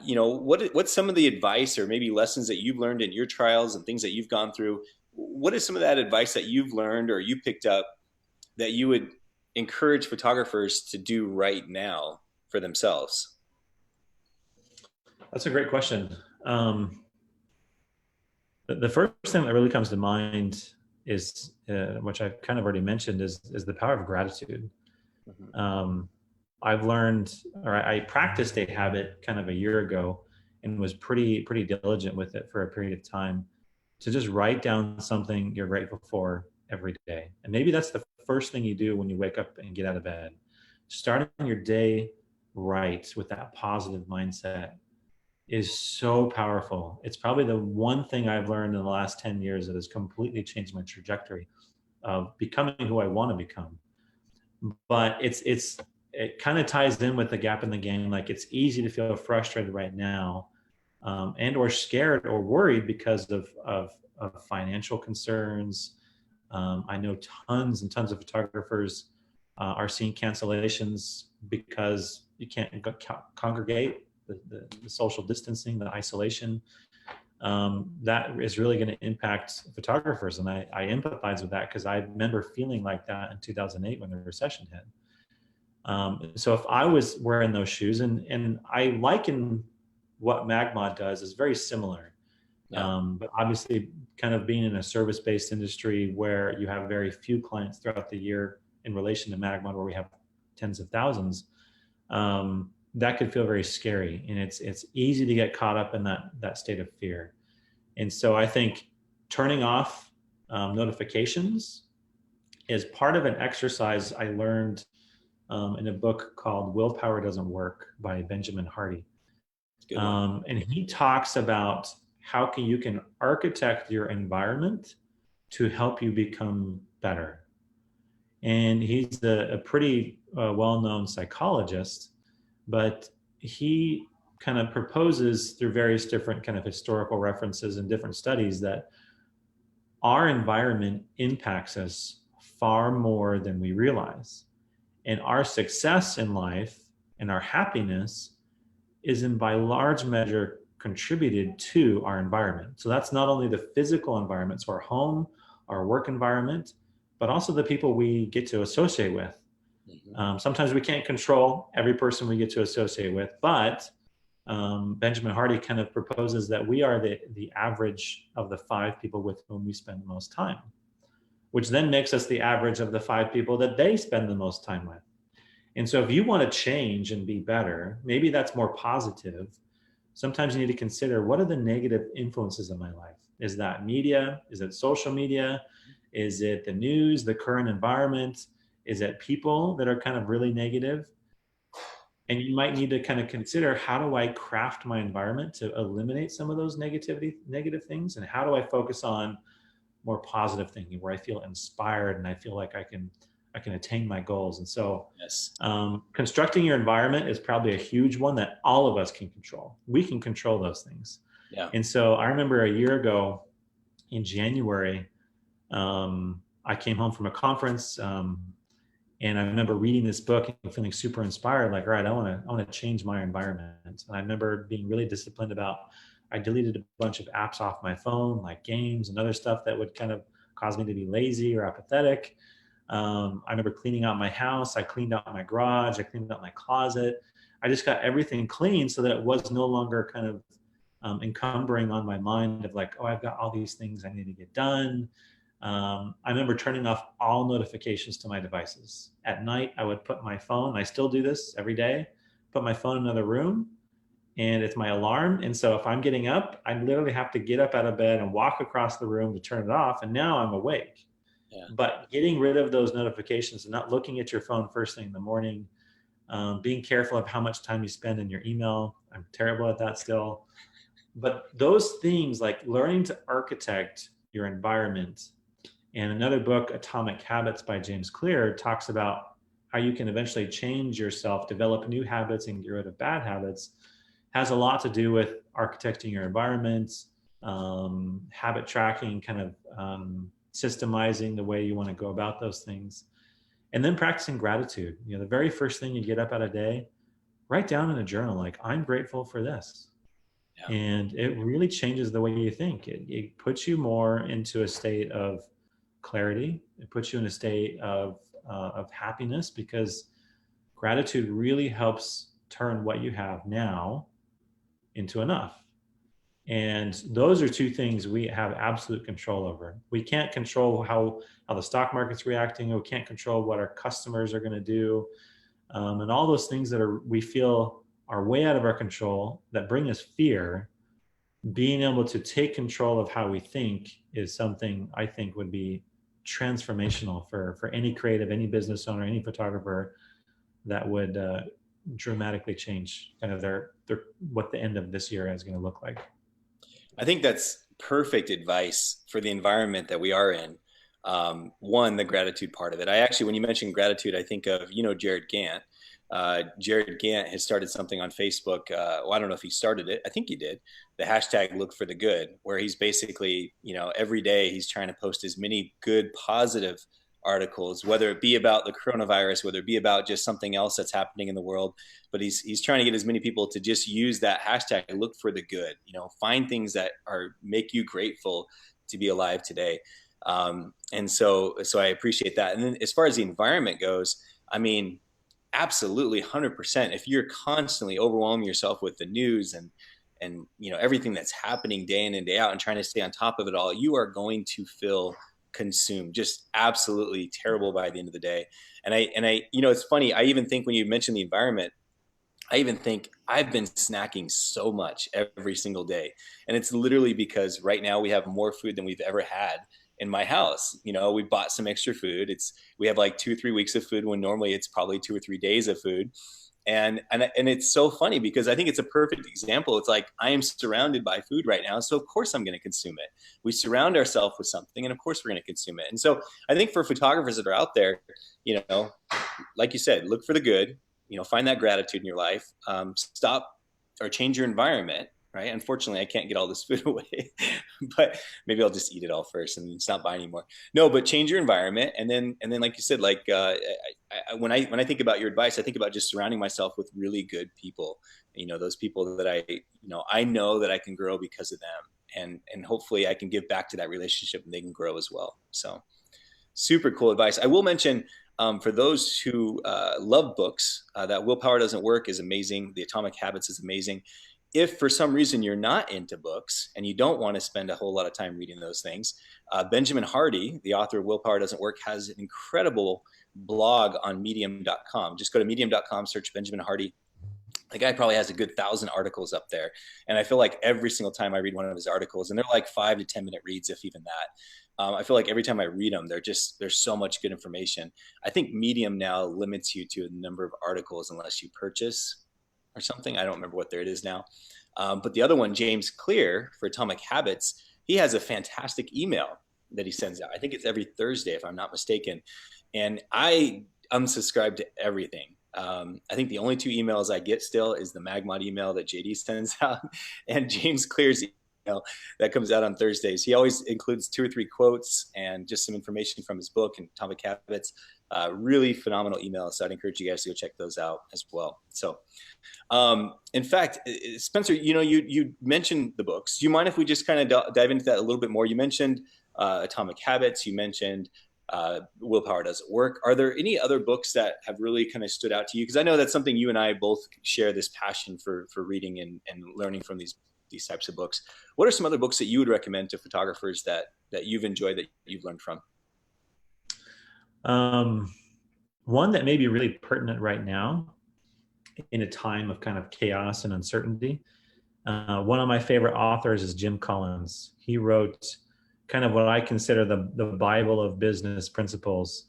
You know, what's some of the advice or maybe lessons that you've learned in your trials and things that you've gone through? What is some of that advice that you've learned or you picked up that you would encourage photographers to do right now for themselves? That's a great question. The first thing that really comes to mind is, which I've kind of already mentioned, is the power of gratitude. Mm-hmm. I've learned, or I practiced a habit kind of a year ago, and was pretty diligent with it for a period of time, to just write down something you're grateful for every day. And maybe that's the first thing you do when you wake up and get out of bed. Starting your day right with that positive mindset is so powerful. It's probably the one thing I've learned in the last 10 years that has completely changed my trajectory of becoming who I want to become. But it kind of ties in with the gap in the game. Like, it's easy to feel frustrated right now, and or scared or worried because of financial concerns. I know tons and tons of photographers are seeing cancellations because you can't congregate. The social distancing, the isolation, that is really going to impact photographers. And I empathize with that, because I remember feeling like that in 2008 when the recession hit. So if I was wearing those shoes, and I liken what MagMod does is very similar. Yeah. But obviously, kind of being in a service-based industry where you have very few clients throughout the year in relation to MagMod, where we have tens of thousands, that could feel very scary, and it's easy to get caught up in that state of fear. And so I think turning off notifications is part of an exercise I learned in a book called Willpower Doesn't Work by Benjamin Hardy. And he talks about how you can architect your environment to help you become better. And he's a pretty well-known psychologist, but he kind of proposes through various different kind of historical references and different studies that our environment impacts us far more than we realize. And our success in life and our happiness is by large measure contributed to our environment. So that's not only the physical environment, so our home, our work environment, but also the people we get to associate with. Sometimes we can't control every person we get to associate with, but Benjamin Hardy kind of proposes that we are the average of the 5 people with whom we spend the most time, which then makes us the average of the 5 people that they spend the most time with. And so if you want to change and be better, maybe that's more positive. Sometimes you need to consider, what are the negative influences in my life? Is that media? Is it social media? Is it the news, the current environment? Is it people that are kind of really negative? And you might need to kind of consider, how do I craft my environment to eliminate some of those negative things? And how do I focus on more positive thinking where I feel inspired and I feel like I can attain my goals? And so Yes. constructing your environment is probably a huge one that all of us can control. We can control those things. Yeah. And so I remember a year ago in January, I came home from a conference, and I remember reading this book and feeling super inspired, like, all right, I want to change my environment. And I remember being really disciplined about, I deleted a bunch of apps off my phone, like games and other stuff that would kind of cause me to be lazy or apathetic. I remember cleaning out my house. I cleaned out my garage. I cleaned out my closet. I just got everything clean so that it was no longer kind of encumbering on my mind of like, oh, I've got all these things I need to get done. I remember turning off all notifications to my devices. At night, I would put my phone, I still do this every day, put my phone in another room, and it's my alarm. And so if I'm getting up, I literally have to get up out of bed and walk across the room to turn it off. And now I'm awake. Yeah. But getting rid of those notifications and not looking at your phone first thing in the morning, being careful of how much time you spend in your email. I'm terrible at that still. But those things, like learning to architect your environment. And another book, Atomic Habits by James Clear, talks about how you can eventually change yourself, develop new habits, and get rid of bad habits, has a lot to do with architecting your environment, habit tracking, kind of systemizing the way you want to go about those things, and then practicing gratitude. You know, the very first thing you get up out of day, write down in a journal, like, I'm grateful for this. Yeah. And it really changes the way you think. It puts you more into a state of clarity. It puts you in a state of happiness, because gratitude really helps turn what you have now into enough. And those are two things we have absolute control over. We can't control how the stock market's reacting. We can't control what our customers are going to do. And all those things that we feel are way out of our control, that bring us fear. Being able to take control of how we think is something I think would be transformational for any creative, any business owner, any photographer, that would dramatically change kind of their what the end of this year is going to look like. I think that's perfect advice for the environment that we are in. One, the gratitude part of it. I actually, when you mentioned gratitude, I think of, Jared Gant. Jared Gant has started something on Facebook. Well, I don't know if he started it. I think he did. The hashtag Look for the Good, where he's basically, every day he's trying to post as many good, positive articles, whether it be about the coronavirus, whether it be about just something else that's happening in the world. But he's trying to get as many people to just use that hashtag, Look for the Good. Find things that make you grateful to be alive today. And so I appreciate that. And then as far as the environment goes, I mean, absolutely 100%. If you're constantly overwhelming yourself with the news and everything that's happening day in and day out and trying to stay on top of it all, you are going to feel consumed, just absolutely terrible by the end of the day. And I it's funny. I even think when you mention the environment, I even think I've been snacking so much every single day. And it's literally because right now we have more food than we've ever had in my house. We bought some extra food. We have like 2 or 3 weeks of food when normally it's probably 2 or 3 days of food. And it's so funny because I think it's a perfect example. It's like, I am surrounded by food right now, so of course I'm going to consume it. We surround ourselves with something, and of course we're going to consume it. And so I think for photographers that are out there, like you said, look for the good, find that gratitude in your life, stop or change your environment. Right. Unfortunately, I can't get all this food away, but maybe I'll just eat it all first and not buy anymore. No, but change your environment. And then, like you said, like when I think about your advice, I think about just surrounding myself with really good people. Those people that I know that I can grow because of them, and hopefully I can give back to that relationship and they can grow as well. So super cool advice. I will mention, for those who love books, that Willpower Doesn't Work is amazing. The Atomic Habits is amazing. If for some reason you're not into books and you don't want to spend a whole lot of time reading those things, Benjamin Hardy, the author of Willpower Doesn't Work, has an incredible blog on medium.com. Just go to medium.com, search Benjamin Hardy. The guy probably has a good 1,000 articles up there. And I feel like every single time I read one of his articles, and they're like 5 to 10 minute reads, if even that, I feel like every time I read them, there's so much good information. I think Medium now limits you to a number of articles unless you purchase or something. I don't remember what there it is now. But the other one, James Clear for Atomic Habits, he has a fantastic email that he sends out. I think it's every Thursday, if I'm not mistaken. And I unsubscribe to everything. I think the only two emails I get still is the MagMod email that JD sends out and James Clear's email that comes out on Thursdays. He always includes 2 or 3 quotes and just some information from his book and Atomic Habits. Really phenomenal emails. So I'd encourage you guys to go check those out as well. So, in fact, Spencer, you mentioned the books. Do you mind if we just kind of dive into that a little bit more? You mentioned Atomic Habits. You mentioned Willpower Doesn't Work. Are there any other books that have really kind of stood out to you? Because I know that's something you and I both share, this passion for reading and learning from these types of books. What are some other books that you would recommend to photographers that you've enjoyed, that you've learned from? One that may be really pertinent right now in a time of kind of chaos and uncertainty. One of my favorite authors is Jim Collins. He wrote kind of what I consider the Bible of business principles,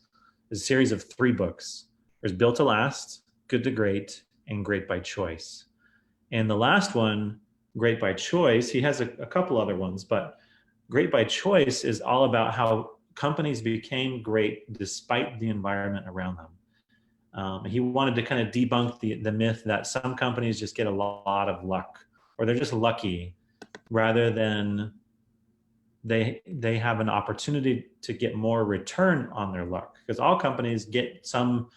a series of 3 books. There's Built to Last, Good to Great, and Great by Choice. And the last one, Great by Choice, he has a couple other ones, but Great by Choice is all about how companies became great despite the environment around them. He wanted to kind of debunk the myth that some companies just get a lot of luck, or they're just lucky, rather than they have an opportunity to get more return on their luck. Because all companies get some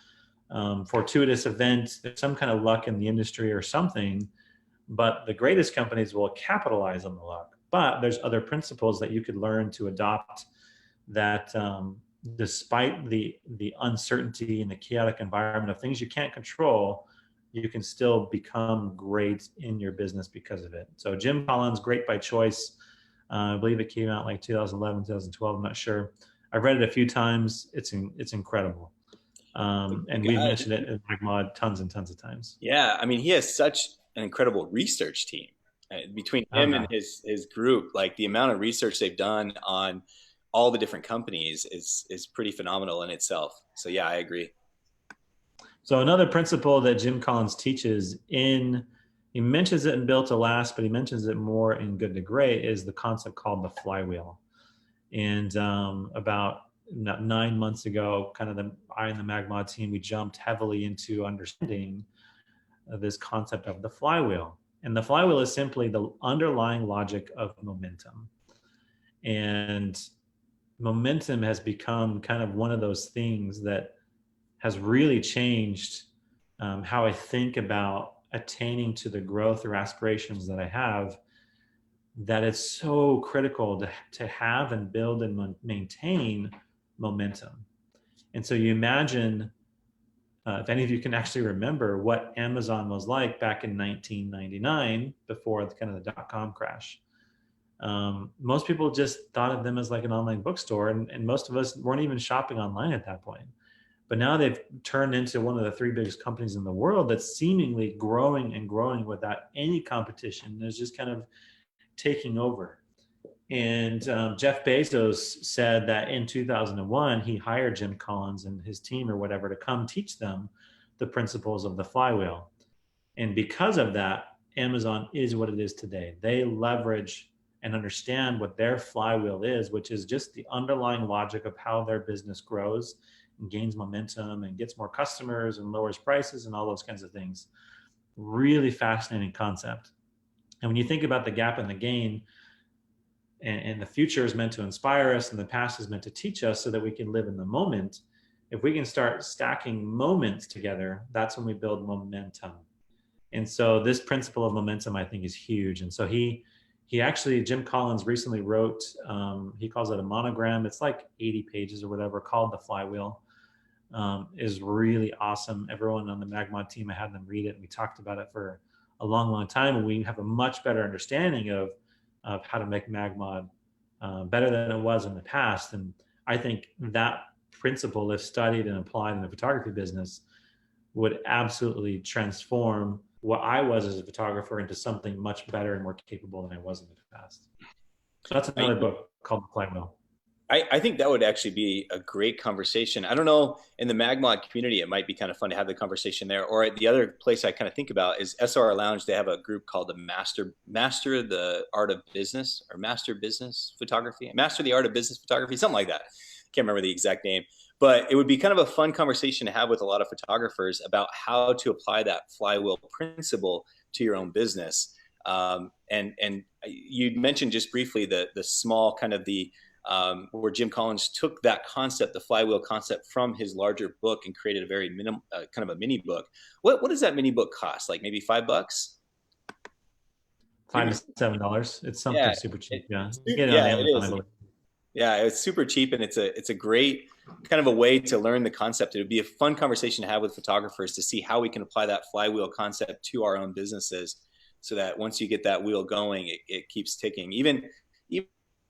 fortuitous event, there's some kind of luck in the industry or something, but the greatest companies will capitalize on the luck. But there's other principles that you could learn to adopt that despite the uncertainty and the chaotic environment of things you can't control, you can still become great in your business because of it. So Jim Collins, Great by Choice. I believe it came out like 2011, 2012. I'm not sure. I've read it a few times. It's incredible. And we've mentioned it in MagMod tons and tons of times. Yeah, I mean, he has such an incredible research team between him and his group. Like the amount of research they've done on all the different companies is pretty phenomenal in itself. So yeah, I agree. So another principle that Jim Collins teaches he mentions it in Built to Last, but he mentions it more in Good to Great, is the concept called the flywheel. And about 9 months ago, kind of I and the MagMod team, we jumped heavily into understanding this concept of the flywheel. And the flywheel is simply the underlying logic of momentum. And momentum has become kind of one of those things that has really changed how I think about attaining to the growth or aspirations that I have, that it's so critical to have and build and maintain momentum. And so you imagine, if any of you can actually remember what Amazon was like back in 1999, before the dot-com crash. Most people just thought of them as like an online bookstore, and most of us weren't even shopping online at that point. But now they've turned into one of the 3 biggest companies in the world that's seemingly growing and growing without any competition. It's just kind of taking over. And Jeff Bezos said that in 2001, he hired Jim Collins and his team or whatever to come teach them the principles of the flywheel. And because of that, Amazon is what it is today. They leverage and understand what their flywheel is, which is just the underlying logic of how their business grows and gains momentum and gets more customers and lowers prices and all those kinds of things. Really fascinating concept. And when you think about the gap and the gain, and the future is meant to inspire us and the past is meant to teach us so that we can live in the moment, if we can start stacking moments together, that's when we build momentum. And so this principle of momentum, I think, is huge. And so he actually, Jim Collins recently wrote, he calls it a monogram. It's like 80 pages or whatever, called The Flywheel. Is really awesome. Everyone on the MagMod team, I had them read it, and we talked about it for a long, long time. And we have a much better understanding of how to make MagMod better than it was in the past. And I think that principle, if studied and applied in the photography business, would absolutely transform what I was as a photographer into something much better and more capable than I was in the past. So that's another book called The Flywheel. I think that would actually be a great conversation. I don't know, in the MagMod community, it might be kind of fun to have the conversation there. Or the other place I kind of think about is SR Lounge. They have a group called the Master the Art of Business, or Master Business Photography, Master the Art of Business Photography, something like that. Can't remember the exact name, but it would be kind of a fun conversation to have with a lot of photographers about how to apply that flywheel principle to your own business. And you mentioned just briefly the small kind of the where Jim Collins took that concept, the flywheel concept, from his larger book and created a very kind of a mini book. What does that mini book cost? Like maybe $5? $5 to $7. It's something Yeah, super cheap. it, Yeah, it's, you get it on yeah, it Amazon, I is. believe. Yeah, it's super cheap, and it's a great kind of a way to learn the concept. It would be a fun conversation to have with photographers to see how we can apply that flywheel concept to our own businesses, so that once you get that wheel going, it keeps ticking. Even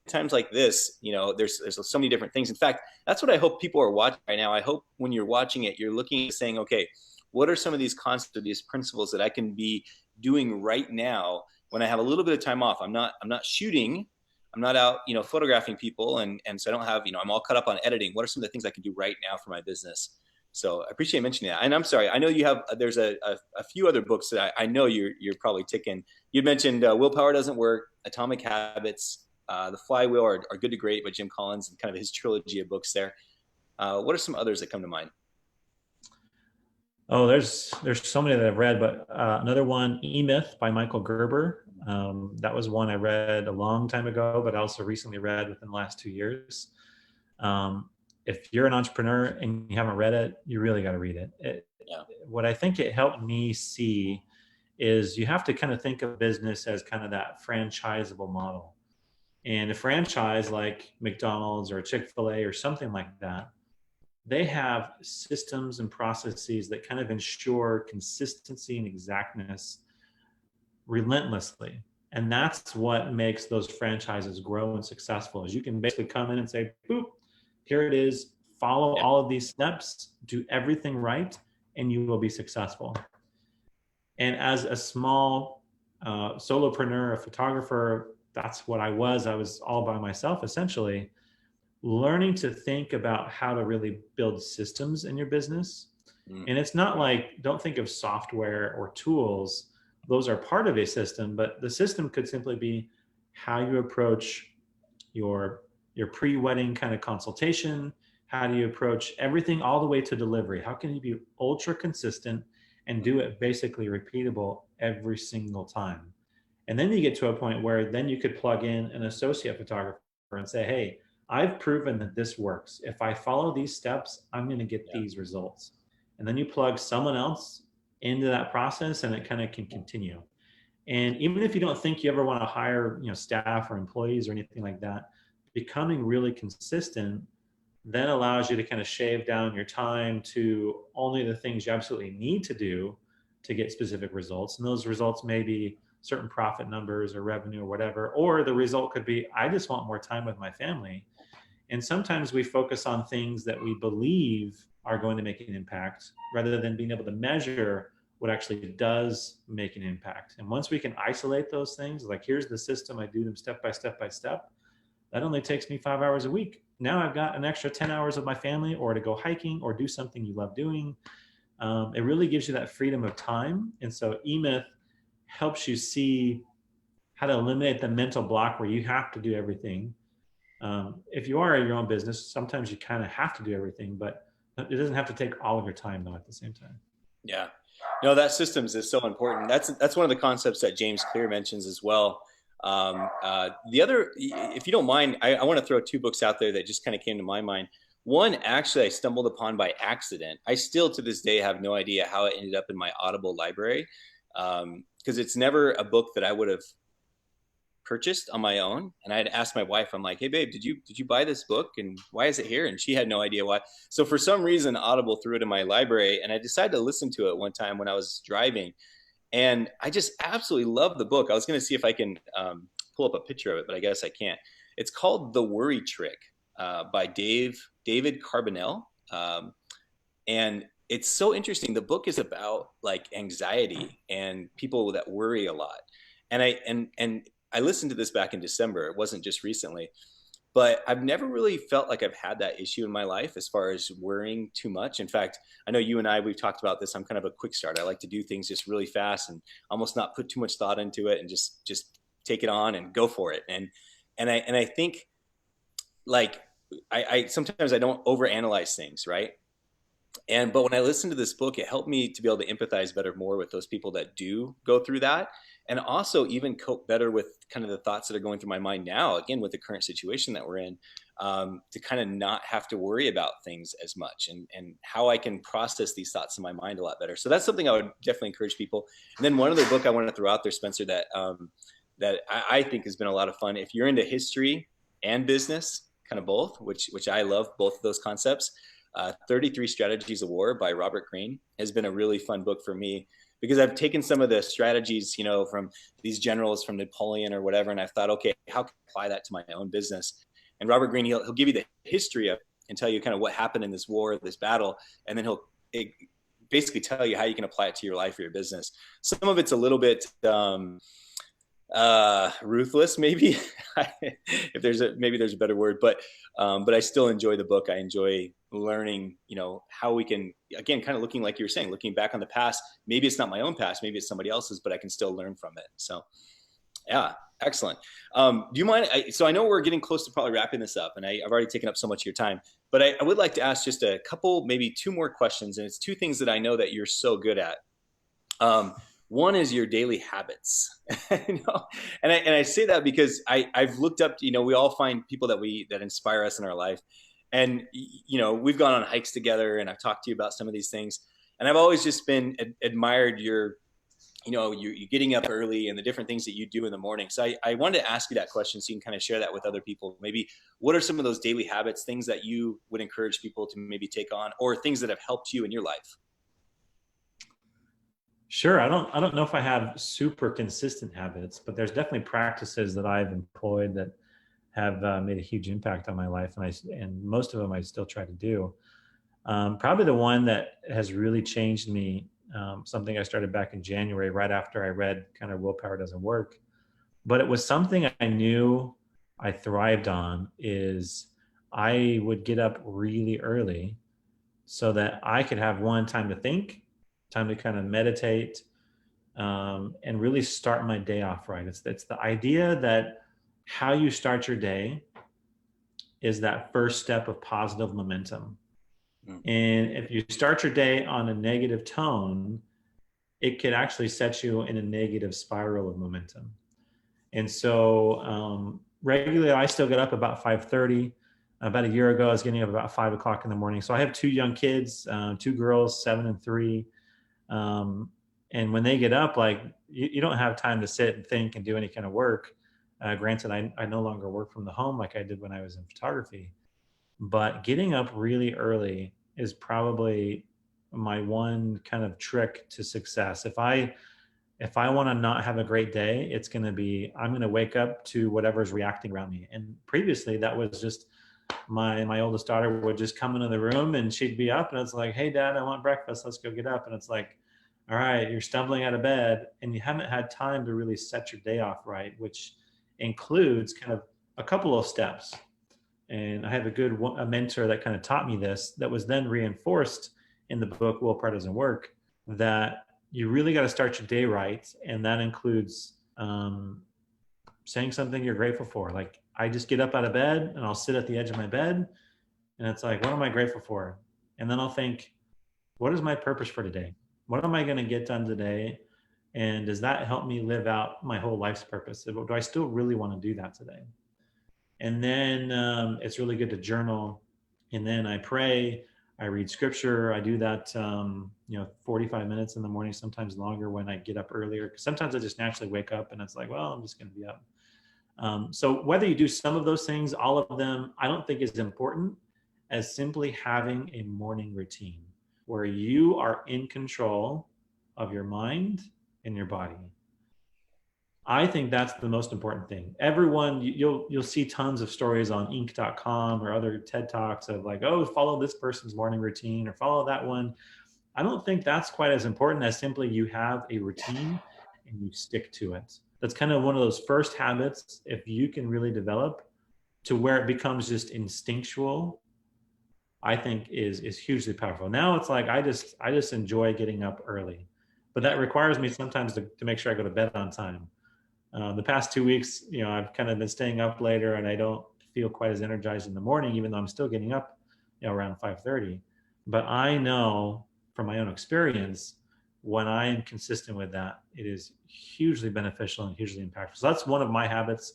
times like this, there's so many different things. In fact, that's what I hope people are watching right now. I hope when you're watching it, you're looking at saying, okay, what are some of these concepts, these principles that I can be doing right now when I have a little bit of time off? I'm not shooting. I'm not out, photographing people. And so I don't have, I'm all caught up on editing. What are some of the things I can do right now for my business? So I appreciate mentioning that. And I'm sorry, I know you have, there's a few other books that I know you're probably ticking. You mentioned Willpower Doesn't Work, Atomic Habits, The Flywheel, are Good to Great by Jim Collins, and kind of his trilogy of books there. What are some others that come to mind? Oh, there's so many that I've read, but another one, E-Myth by Michael Gerber. That was one I read a long time ago, but I also recently read within the last 2 years. If you're an entrepreneur and you haven't read it, you really got to read it. Yeah. What I think it helped me see is you have to kind of think of business as kind of that franchisable model. And a franchise like McDonald's or Chick-fil-A or something like that, they have systems and processes that kind of ensure consistency and exactness relentlessly. And that's what makes those franchises grow and successful, is you can basically come in and say, boop, here it is, follow Yeah. all of these steps, do everything right, and you will be successful. And as a small solopreneur, a photographer, that's what I was. I was all by myself, essentially, learning to think about how to really build systems in your business. And it's not like, don't think of software or tools. Those are part of a system, but the system could simply be how you approach your pre-wedding kind of consultation. How do you approach everything all the way to delivery? How can you be ultra consistent and do it basically repeatable every single time? And then you get to a point where then you could plug in an associate photographer and say, hey, I've proven that this works. If I follow these steps, I'm going to get these results. And then you plug someone else into that process, and it kind of can continue. And even if you don't think you ever want to hire, staff or employees or anything like that, becoming really consistent then allows you to kind of shave down your time to only the things you absolutely need to do to get specific results. And those results may be certain profit numbers or revenue or whatever, or the result could be, I just want more time with my family. And sometimes we focus on things that we believe are going to make an impact rather than being able to measure what actually does make an impact. And once we can isolate those things, like here's the system, I do them step by step by step, that only takes me 5 hours a week. Now I've got an extra 10 hours with my family, or to go hiking or do something you love doing. It really gives you that freedom of time. And so E-Myth helps you see how to eliminate the mental block where you have to do everything. If you are in your own business, sometimes you kind of have to do everything, but it doesn't have to take all of your time though at the same time. Yeah. No, that systems is so important. That's one of the concepts that James Clear mentions as well. The other, if you don't mind, I want to throw two books out there that just kind of came to my mind. One, actually, I stumbled upon by accident. I still, to this day, have no idea how it ended up in my Audible library, because it's never a book that I would have purchased on my own. And I had asked my wife, I'm like, hey, babe, did you buy this book? And why is it here? And she had no idea why. So for some reason, Audible threw it in my library, and I decided to listen to it one time when I was driving. And I just absolutely love the book. I was going to see if I can pull up a picture of it, but I guess I can't. It's called The Worry Trick by David Carbonell. And it's so interesting. The book is about like anxiety and people that worry a lot. And I listened to this back in December. It wasn't just recently. but I've never really felt like I've had that issue in my life as far as worrying too much. In fact, I know you and we've talked about this. I'm kind of a quick start. I like to do things just really fast and almost not put too much thought into it and just take it on and go for it. And I think like I sometimes I don't overanalyze things, right? But when I listened to this book, it helped me to be able to empathize better more with those people that do go through that, and also even cope better with kind of the thoughts that are going through my mind now, again with the current situation that we're in, to kind of not have to worry about things as much, and how I can process these thoughts in my mind a lot better. So that's something I would definitely encourage people. And then one other book I want to throw out there, Spencer, that I think has been a lot of fun. If you're into history and business, kind of both, which I love both of those concepts. 33 Strategies of War by Robert Greene has been a really fun book for me, because I've taken some of the strategies, from these generals from Napoleon or whatever, and I've thought, okay, how can I apply that to my own business? And Robert Greene, he'll give you the history of and tell you kind of what happened in this war, this battle, and then he'll basically tell you how you can apply it to your life or your business. Some of it's a little bit ruthless, maybe, if there's a better word, but I still enjoy the book. I enjoy learning, how we can, again, kind of looking, like you were saying, looking back on the past. Maybe it's not my own past, maybe it's somebody else's, but I can still learn from it. So yeah, excellent. Do you mind, so I know we're getting close to probably wrapping this up, and I've already taken up so much of your time, but I would like to ask just a couple, maybe two more questions, and it's two things that I know that you're so good at. One is your daily habits. And I say that because I've looked up, we all find people that inspire us in our life. And, we've gone on hikes together, and I've talked to you about some of these things. And I've always just been admired your getting up early and the different things that you do in the morning. So I wanted to ask you that question so you can kind of share that with other people. Maybe what are some of those daily habits, things that you would encourage people to maybe take on, or things that have helped you in your life? Sure. I don't know if I have super consistent habits, but there's definitely practices that I've employed that have made a huge impact on my life, and most of them I still try to do. Probably the one that has really changed me, something I started back in January, right after I read kind of Willpower Doesn't Work, but it was something I knew I thrived on, is I would get up really early so that I could have time to think, time to kind of meditate, and really start my day off right. It's the idea that how you start your day is that first step of positive momentum. And if you start your day on a negative tone, it could actually set you in a negative spiral of momentum. And so regularly, I still get up about 5:30. About a year ago, I was getting up about 5 o'clock in the morning. So I have two young kids, two girls, 7 and 3. And when they get up, like you don't have time to sit and think and do any kind of work. Granted, I no longer work from the home like I did when I was in photography, but getting up really early is probably my one kind of trick to success. If I want to not have a great day, it's going to be, I'm going to wake up to whatever's reacting around me. And previously that was just my oldest daughter would just come into the room and she'd be up and it's like, hey dad, I want breakfast. Let's go get up. And it's like, all right, you're stumbling out of bed and you haven't had time to really set your day off right, which includes kind of a couple of steps. And I have a mentor that kind of taught me this, that was then reinforced in the book Willpower Doesn't Work, that you really got to start your day right. And that includes saying something you're grateful for. Like I just get up out of bed and I'll sit at the edge of my bed and it's like, what am I grateful for? And then I'll think, what is my purpose for today? What am I going to get done today? And does that help me live out my whole life's purpose? Do I still really want to do that today? And then it's really good to journal. And then I pray, I read scripture. I do that, 45 minutes in the morning, sometimes longer when I get up earlier. Sometimes I just naturally wake up and it's like, well, I'm just going to be up. So whether you do some of those things, all of them, I don't think is important as simply having a morning routine where you are in control of your mind and your body. I think that's the most important thing. Everyone, you'll see tons of stories on Inc.com or other TED Talks of like, oh, follow this person's morning routine or follow that one. I don't think that's quite as important as simply you have a routine and you stick to it. That's kind of one of those first habits. If you can really develop, to where it becomes just instinctual, I think is hugely powerful. Now it's like I just enjoy getting up early, but that requires me sometimes to make sure I go to bed on time. The past 2 weeks, I've kind of been staying up later, and I don't feel quite as energized in the morning, even though I'm still getting up, around 5:30. But I know from my own experience, when I am consistent with that, it is hugely beneficial and hugely impactful. So that's one of my habits.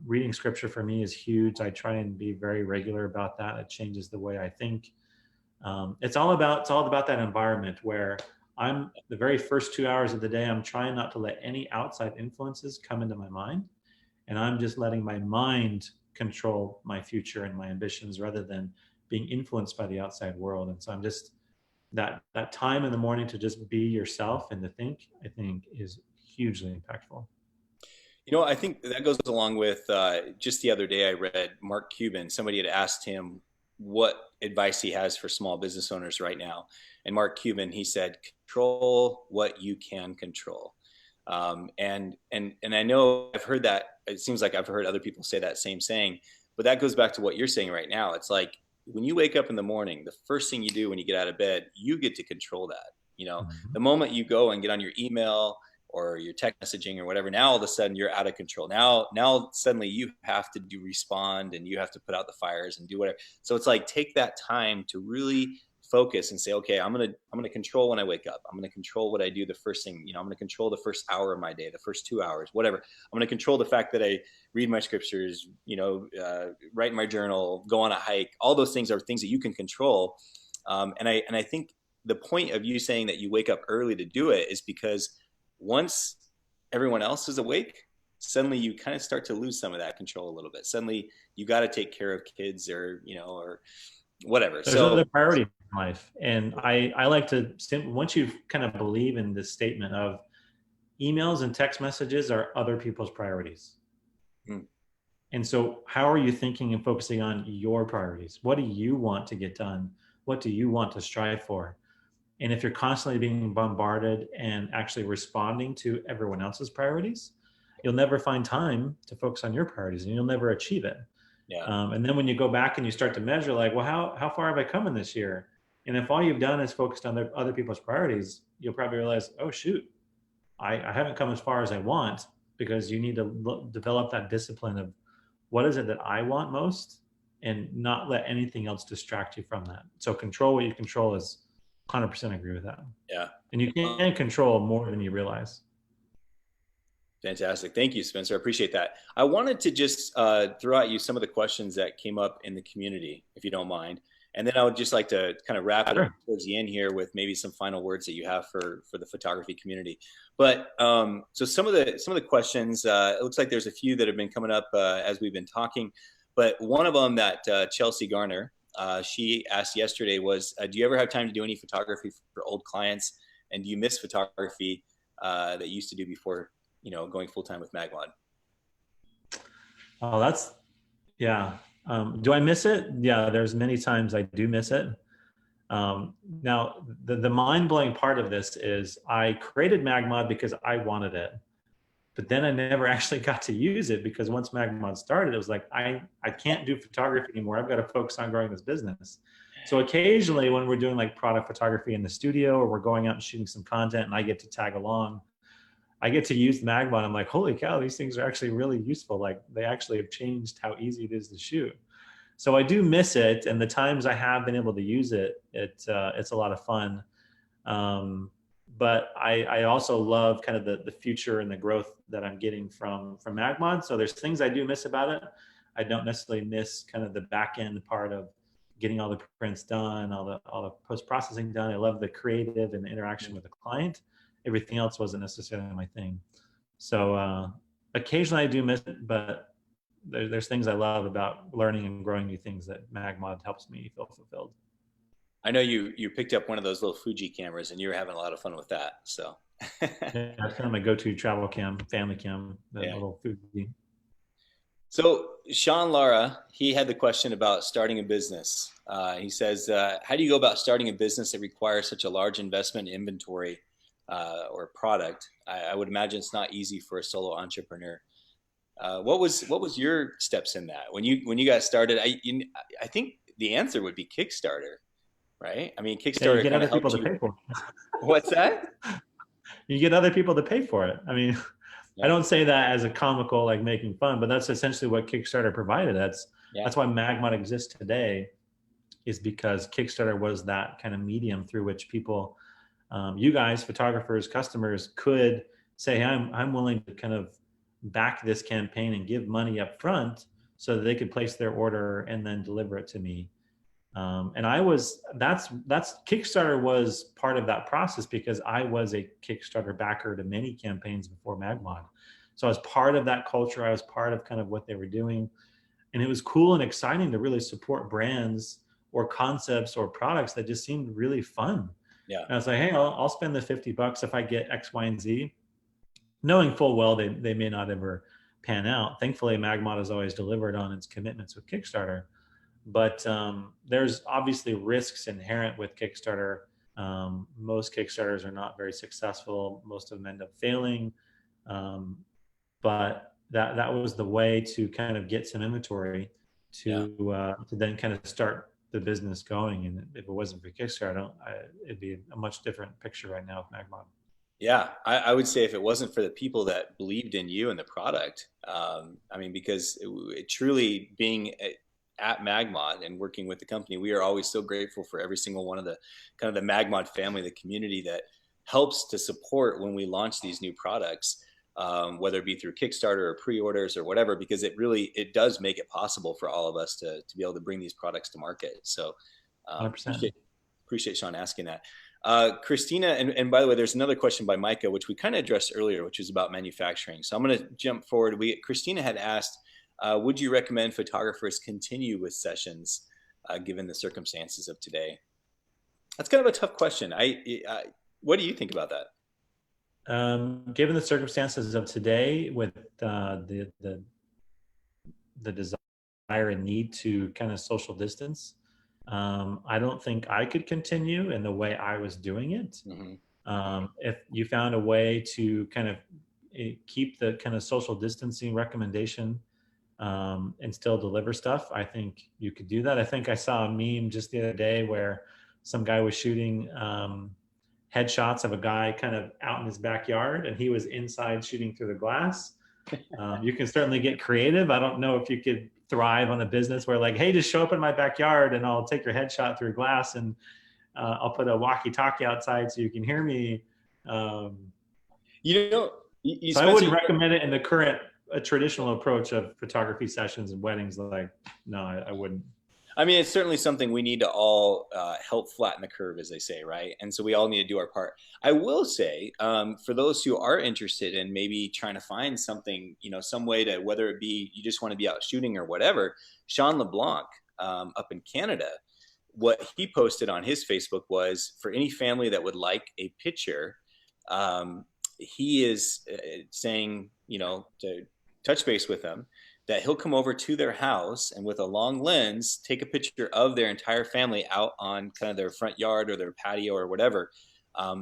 Reading scripture for me is huge. I try and be very regular about that. It changes the way I think. It's all about that environment where I'm the very first 2 hours of the day, I'm trying not to let any outside influences come into my mind. And I'm just letting my mind control my future and my ambitions rather than being influenced by the outside world. And so I'm just that time in the morning to just be yourself and to think, I think is hugely impactful. I think that goes along with just the other day I read Mark Cuban. Somebody had asked him what advice he has for small business owners right now. And Mark Cuban, he said, control what you can control. And I know I've heard that. It seems like I've heard other people say that same saying, but that goes back to what you're saying right now. It's like when you wake up in the morning, the first thing you do when you get out of bed, you get to control that. Mm-hmm. The moment you go and get on your email or your text messaging or whatever, now all of a sudden you're out of control. Now suddenly you have to respond, and you have to put out the fires and do whatever. So it's like, take that time to really focus and say, okay, I'm gonna control when I wake up. I'm gonna control what I do the first thing. I'm gonna control the first hour of my day, the first 2 hours, whatever. I'm gonna control the fact that I read my scriptures, write in my journal, go on a hike. All those things are things that you can control. And I think the point of you saying that you wake up early to do it is because once everyone else is awake, suddenly you kind of start to lose some of that control a little bit. Suddenly you got to take care of kids or whatever. There's other priorities in life. And I like to, once you kind of believe in this statement of emails and text messages are other people's priorities. Hmm. And so how are you thinking and focusing on your priorities? What do you want to get done? What do you want to strive for? And if you're constantly being bombarded and actually responding to everyone else's priorities, you'll never find time to focus on your priorities, and you'll never achieve it. Yeah. And then when you go back and you start to measure, like, well, how far have I come in this year? And if all you've done is focused on other people's priorities, you'll probably realize, oh, shoot, I haven't come as far as I want, because you need to develop that discipline of what is it that I want most, and not let anything else distract you from that. So control what you control is 100% agree with that. Yeah. And you can control more than you realize. Fantastic. Thank you, Spencer. I appreciate that. I wanted to just throw at you some of the questions that came up in the community, if you don't mind. And then I would just like to kind of wrap it up towards the end here with maybe some final words that you have for the photography community. But so some of the questions, it looks like there's a few that have been coming up as we've been talking. But one of them that Chelsea Garner, she asked yesterday was, do you ever have time to do any photography for old clients? And do you miss photography that you used to do before, going full time with MagMod? Oh, yeah. Do I miss it? Yeah, there's many times I do miss it. Now, the mind-blowing part of this is I created MagMod because I wanted it. But then I never actually got to use it, because once MagMod started, it was like, I can't do photography anymore. I've got to focus on growing this business. So occasionally when we're doing like product photography in the studio, or we're going out and shooting some content and I get to tag along, I get to use MagMod. I'm like, holy cow, these things are actually really useful. Like, they actually have changed how easy it is to shoot. So I do miss it. And the times I have been able to use it, it's a lot of fun. But I also love kind of the future and the growth that I'm getting from MagMod. So there's things I do miss about it. I don't necessarily miss kind of the back end part of getting all the prints done, all the post-processing done. I love the creative and the interaction with the client. Everything else wasn't necessarily my thing. So occasionally I do miss it, but there's things I love about learning and growing new things that MagMod helps me feel fulfilled. I know you picked up one of those little Fuji cameras and you were having a lot of fun with that. So yeah, that's kind of my go-to travel cam, family cam, the little Fuji. So Sean Lara, he had the question about starting a business. He says, how do you go about starting a business that requires such a large investment in inventory or product? I would imagine it's not easy for a solo entrepreneur. What was your steps in that when you got started? I think the answer would be Kickstarter, right? I mean, Yeah, you Kickstarter get kind other of people helped to you. pay for it. What's that? You get other people to pay for it. I mean, I Yeah, don't say that as a comical, like making fun, but that's essentially what Kickstarter provided. yeah, That's why MagMod exists today, is because Kickstarter was that kind of medium through which people, you guys, photographers, customers, could say, hey, I'm willing to kind of back this campaign and give money up front so that they could place their order and then deliver it to me. And that's Kickstarter was part of that process because I was a Kickstarter backer to many campaigns before MagMod. So I was part of that culture. I was part of kind of what they were doing. And it was cool and exciting to really support brands or concepts or products that just seemed really fun. yeah, And I was like, hey, I'll spend the $50 if I get X, Y, and Z, knowing full well they may not ever pan out. Thankfully, MagMod has always delivered on its commitments with Kickstarter. But there's obviously risks inherent with Kickstarter. Most Kickstarters are not very successful. Most of them end up failing. Um, but that was the way to kind of get some inventory yeah. to then kind of start the business going. And if it wasn't for Kickstarter, it'd be a much different picture right now with MagMod. Yeah, I would say if it wasn't for the people that believed in you and the product, I mean, because it truly being at MagMod and working with the company, we are always so grateful for every single one of the kind of the MagMod family, the community that helps to support when we launch these new products, whether it be through Kickstarter or pre-orders or whatever, because it does make it possible for all of us to be able to bring these products to market. So 100%. appreciate Sean asking that. Christina, and by the way, there's another question by Micah, which we kind of addressed earlier, which is about manufacturing. So I'm going to jump forward. Christina had asked, would you recommend photographers continue with sessions given the circumstances of today? That's kind of a tough question. What do you think about that? Given the circumstances of today, with the desire and need to kind of social distance, I don't think I could continue in the way I was doing it. Mm-hmm. If you found a way to kind of keep the kind of social distancing recommendation and still deliver stuff, I think you could do that. I think I saw a meme just the other day where some guy was shooting headshots of a guy kind of out in his backyard, and he was inside shooting through the glass. You can certainly get creative. I don't know if you could thrive on a business where like, hey, just show up in my backyard and I'll take your headshot through glass, and I'll put a walkie-talkie outside so you can hear me. You know, you So I wouldn't recommend it in the current traditional approach of photography sessions and weddings. Like, no, I wouldn't. I mean, it's certainly something we need to all help flatten the curve, as they say, right? And so we all need to do our part. I will say, for those who are interested in maybe trying to find something, some way to, whether it be you just want to be out shooting or whatever, Sean LeBlanc up in Canada, what he posted on his Facebook was for any family that would like a picture, he is saying, to touch base with them, that he'll come over to their house and with a long lens, take a picture of their entire family out on kind of their front yard or their patio or whatever,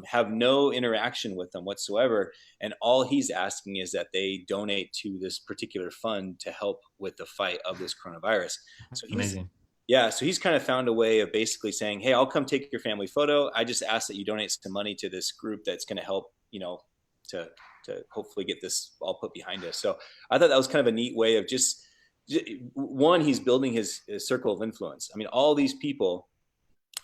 have no interaction with them whatsoever. And all he's asking is that they donate to this particular fund to help with the fight of this coronavirus. So Amazing. Yeah, so he's kind of found a way of basically saying, hey, I'll come take your family photo. I just ask that you donate some money to this group that's going to help, to hopefully get this all put behind us. So I thought that was kind of a neat way of just one, he's building his circle of influence. I mean, all these people,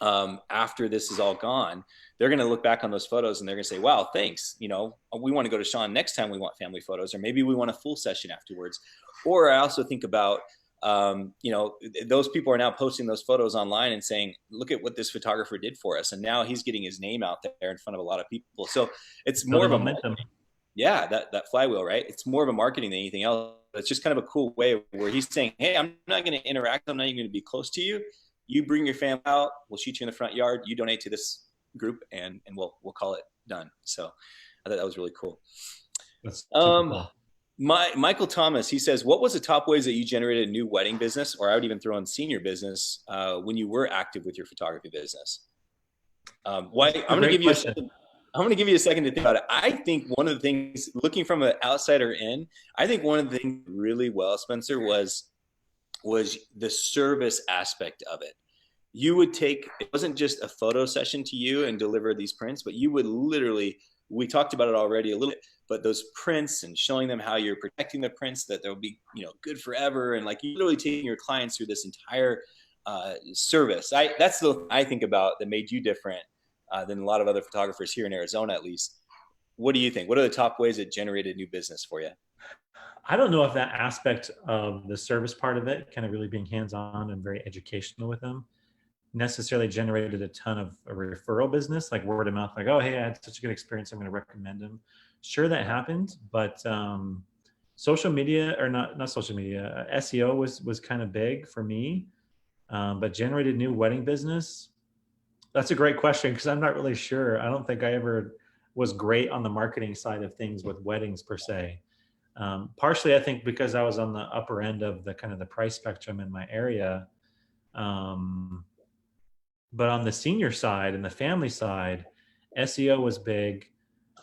after this is all gone, they're going to look back on those photos and they're going to say, wow, thanks. We want to go to Sean next time we want family photos, or maybe we want a full session afterwards. Or I also think about, those people are now posting those photos online and saying, look at what this photographer did for us. And now he's getting his name out there in front of a lot of people. So it's more of a momentum. Yeah, that flywheel, right? It's more of a marketing than anything else. It's just kind of a cool way where he's saying, hey, I'm not going to interact. I'm not even going to be close to you. You bring your family out. We'll shoot you in the front yard. You donate to this group, and we'll call it done. So I thought that was really cool. That's super cool. Michael Thomas, he says, what was the top ways that you generated a new wedding business, or I would even throw in senior business, when you were active with your photography business? I'm going to give you I'm going to give you a second to think about it. I think one of the things, looking from an outsider in, I think one of the things really well, Spencer, was the service aspect of it. You would take, it wasn't just a photo session to you and deliver these prints, but you would literally, we talked about it already a little bit, but those prints and showing them how you're protecting the prints, that they'll be, good forever. And like you literally taking your clients through this entire service. That's the I think about that made you different than a lot of other photographers here in Arizona, at least. What do you think? What are the top ways it generated new business for you? I don't know if that aspect of the service part of it, kind of really being hands-on and very educational with them, necessarily generated a ton of a referral business, like word of mouth, like, oh, hey, I had such a good experience, I'm going to recommend them. Sure, that happened, but social media, or not social media, SEO was kind of big for me, but generated new wedding business. That's a great question, because I'm not really sure. I don't think I ever was great on the marketing side of things with weddings per se. Partially, I think because I was on the upper end of the kind of the price spectrum in my area. But on the senior side and the family side, SEO was big.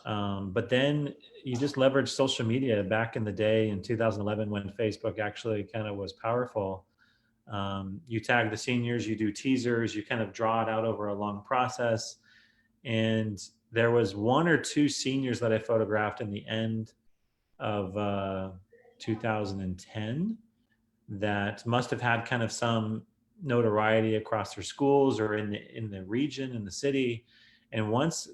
But then you just leverage social media back in the day in 2011 when Facebook actually kind of was powerful. You tag the seniors, you do teasers, you kind of draw it out over a long process. And there was one or two seniors that I photographed in the end of 2010 that must have had kind of some notoriety across their schools or in the region, in the city. And once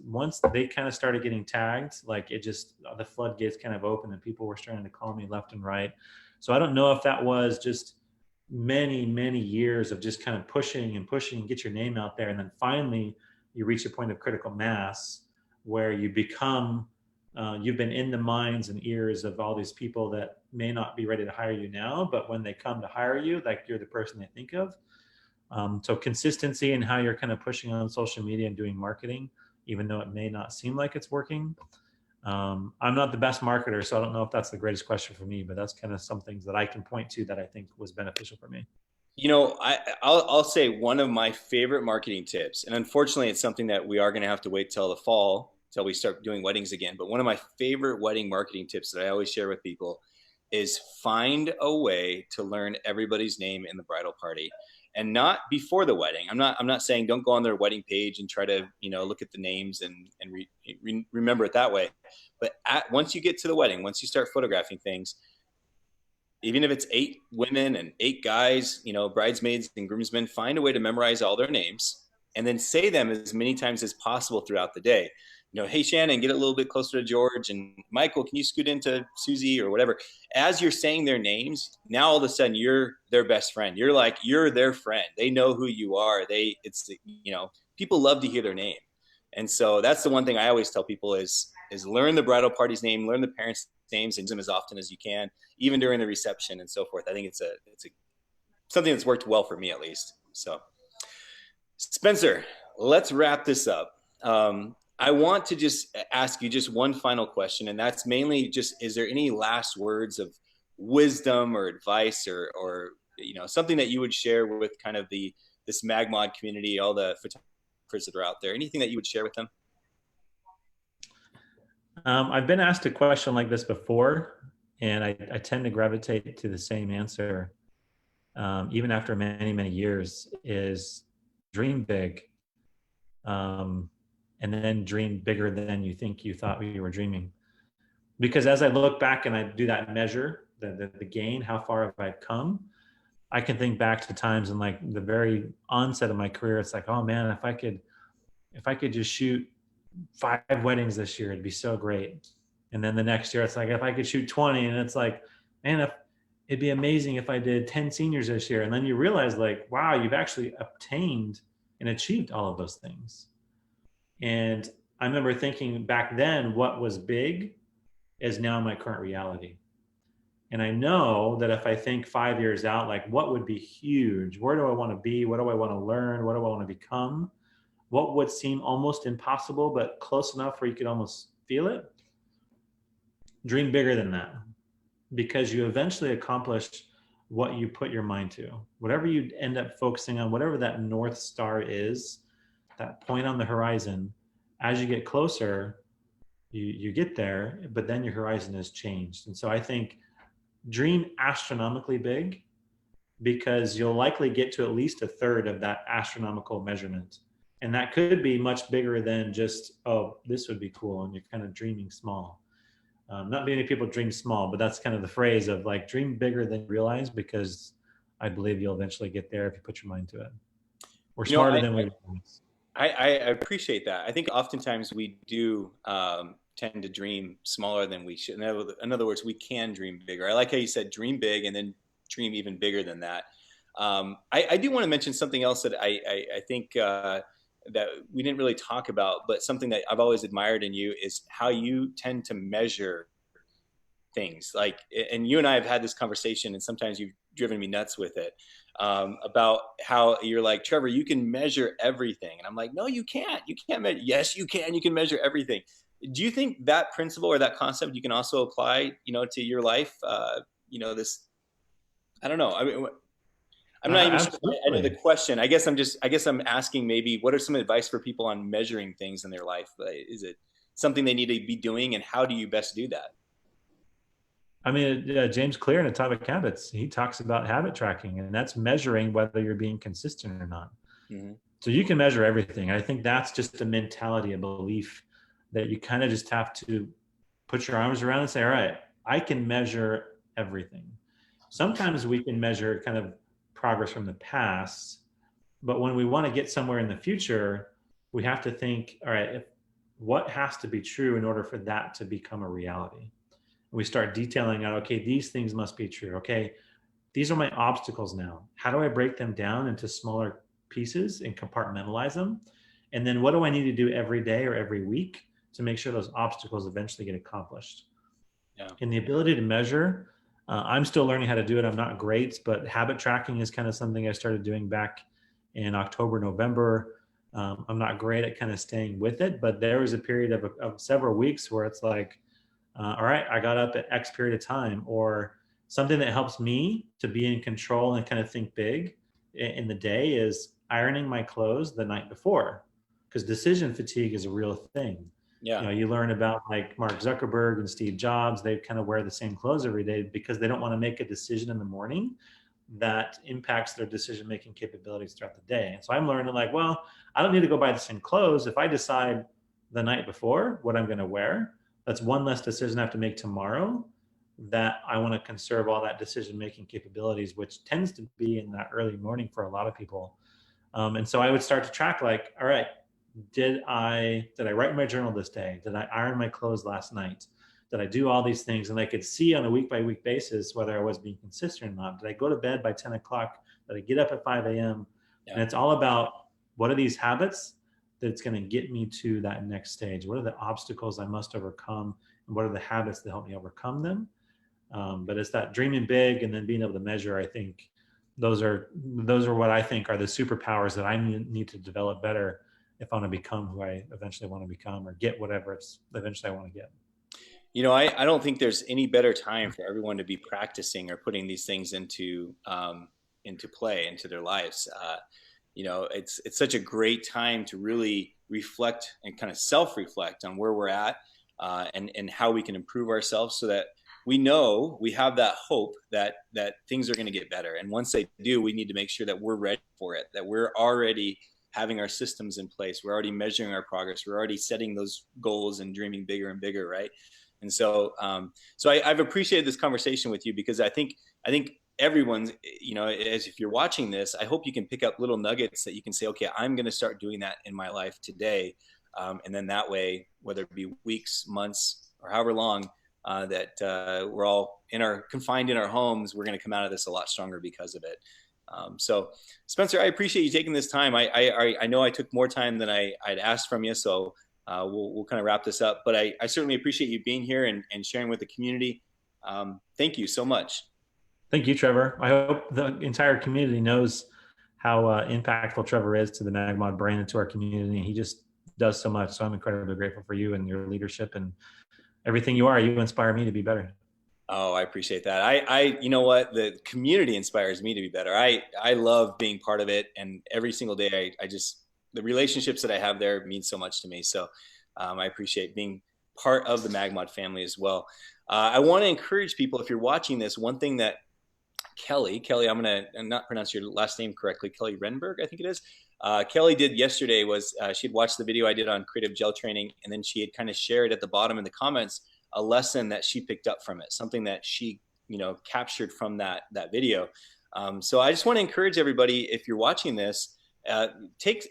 they kind of started getting tagged, like it just, the floodgates kind of opened and people were starting to call me left and right. So I don't know if that was just many years of just kind of pushing and get your name out there. And then finally you reach a point of critical mass where you become, you've been in the minds and ears of all these people that may not be ready to hire you now, but when they come to hire you, like you're the person they think of. So consistency in how you're kind of pushing on social media and doing marketing, even though it may not seem like it's working. I'm not the best marketer, so I don't know if that's the greatest question for me, but that's kind of some things that I can point to that I think was beneficial for me. I'll say one of my favorite marketing tips, and unfortunately it's something that we are going to have to wait till the fall till we start doing weddings again. But one of my favorite wedding marketing tips that I always share with people is find a way to learn everybody's name in the bridal party, and not before the wedding. I'm not saying don't go on their wedding page and try to look at the names and remember it that way. But once you get to the wedding, once you start photographing things, even if it's 8 women and 8 guys, bridesmaids and groomsmen, find a way to memorize all their names and then say them as many times as possible throughout the day. Hey, Shannon, get a little bit closer to George, and Michael, can you scoot into Susie or whatever? As you're saying their names, now all of a sudden you're their best friend. You're their friend. They know who you are. People love to hear their name. And so that's the one thing I always tell people is learn the bridal party's name, learn the parents' names, and use them as often as you can, even during the reception and so forth. I think it's something that's worked well for me, at least. So, Spencer, let's wrap this up. I want to just ask you just one final question, and that's mainly just, is there any last words of wisdom or advice or something that you would share with kind of this MagMod community, all the photographers that are out there? Anything that you would share with them? I've been asked a question like this before, and I tend to gravitate to the same answer, even after many years, is dream big. And then dream bigger than you think you thought you were dreaming. Because as I look back and I do that measure, the gain, how far have I come, I can think back to times in like the very onset of my career. It's like, oh man, if I could just shoot 5 weddings this year, it'd be so great. And then the next year, it's like, if I could shoot 20, and it's like, man, it'd be amazing if I did 10 seniors this year. And then you realize like, wow, you've actually obtained and achieved all of those things. And I remember thinking back then, what was big is now my current reality. And I know that if I think 5 years out, like what would be huge? Where do I want to be? What do I want to learn? What do I want to become? What would seem almost impossible, but close enough where you could almost feel it? Dream bigger than that, because you eventually accomplish what you put your mind to. Whatever you end up focusing on, whatever that North Star is, that point on the horizon, as you get closer, you get there, but then your horizon has changed. And so I think dream astronomically big, because you'll likely get to at least a third of that astronomical measurement. And that could be much bigger than just, oh, this would be cool. And you're kind of dreaming small. Not many people dream small, but that's kind of the phrase of like dream bigger than you realize, because I believe you'll eventually get there if you put your mind to it. We're You know, smarter than we realize. I appreciate that. I think oftentimes we do tend to dream smaller than we should. In other words, we can dream bigger. I like how you said dream big and then dream even bigger than that. I do want to mention something else that I think that we didn't really talk about, but something that I've always admired in you is how you tend to measure things. Like, and you and I have had this conversation, and sometimes you've driven me nuts with it, about how you're like, Trevor, you can measure everything. And I'm like, no, you can't. You can't measure. Yes, you can. You can measure everything. Do you think that principle or that concept you can also apply, to your life? This, I don't know. I mean, I'm not even sure I know the Absolutely. question. I guess I'm asking maybe what are some advice for people on measuring things in their life? Is it something they need to be doing, and how do you best do that? I mean, James Clear in Atomic Habits, he talks about habit tracking, and that's measuring whether you're being consistent or not. Hmm. So you can measure everything. I think that's just a mentality, a belief that you kind of just have to put your arms around and say, all right, I can measure everything. Sometimes we can measure kind of progress from the past, but when we want to get somewhere in the future, we have to think, all right, what has to be true in order for that to become a reality? We start detailing out, okay, these things must be true. Okay, these are my obstacles now. How do I break them down into smaller pieces and compartmentalize them? And then what do I need to do every day or every week to make sure those obstacles eventually get accomplished? Yeah. And the ability to measure, I'm still learning how to do it. I'm not great, but habit tracking is kind of something I started doing back in October, November. I'm not great at kind of staying with it, but there was a period of several weeks where it's like, all right, I got up at X period of time, or something that helps me to be in control and kind of think big in the day is ironing my clothes the night before, because decision fatigue is a real thing. Yeah. You learn about like Mark Zuckerberg and Steve Jobs, they kind of wear the same clothes every day because they don't want to make a decision in the morning that impacts their decision making capabilities throughout the day. And so I'm learning like, well, I don't need to go buy the same clothes. If I decide the night before what I'm going to wear, that's one less decision I have to make tomorrow, that I want to conserve all that decision making capabilities, which tends to be in that early morning for a lot of people. And so I would start to track like, all right, did I write my journal this day? Did I iron my clothes last night? Did I do all these things? And I could see on a week by week basis whether I was being consistent or not. Did I go to bed by 10 o'clock? Did I get up at 5 a.m.? Yeah. And it's all about what are these habits that's going to get me to that next stage? What are the obstacles I must overcome? And what are the habits that help me overcome them? But it's that dreaming big and then being able to measure. I think those are what I think are the superpowers that I need to develop better if I want to become who I eventually want to become, or get whatever it's eventually I want to get. I don't think there's any better time for everyone to be practicing or putting these things into play into their lives. It's such a great time to really reflect and kind of self-reflect on where we're at, and how we can improve ourselves, so that we know we have that hope that things are going to get better. And once they do, we need to make sure that we're ready for it, that we're already having our systems in place. We're already measuring our progress. We're already setting those goals and dreaming bigger and bigger, right? And so I've appreciated this conversation with you, because I think everyone's, as if you're watching this, I hope you can pick up little nuggets that you can say, okay, I'm going to start doing that in my life today. And then that way, whether it be weeks, months, or however long, that we're all confined in our homes, we're going to come out of this a lot stronger because of it. So Spencer, I appreciate you taking this time. I know I took more time than I'd asked from you, so we'll kind of wrap this up. But I certainly appreciate you being here and sharing with the community. Thank you so much. Thank you, Trevor. I hope the entire community knows how impactful Trevor is to the MagMod brand and to our community. He just does so much. So I'm incredibly grateful for you and your leadership and everything you are. You inspire me to be better. Oh, I appreciate that. You know what? The community inspires me to be better. I love being part of it, and every single day, the relationships that I have there mean so much to me. So I appreciate being part of the MagMod family as well. I want to encourage people, if you're watching this, one thing that Kelly, I'm going to not pronounce your last name correctly, Kelly Renberg, I think it is. Kelly did yesterday was she had watched the video I did on creative gel training, and then she had kind of shared at the bottom in the comments a lesson that she picked up from it, something that she captured from that video. So I just want to encourage everybody, if you're watching this, take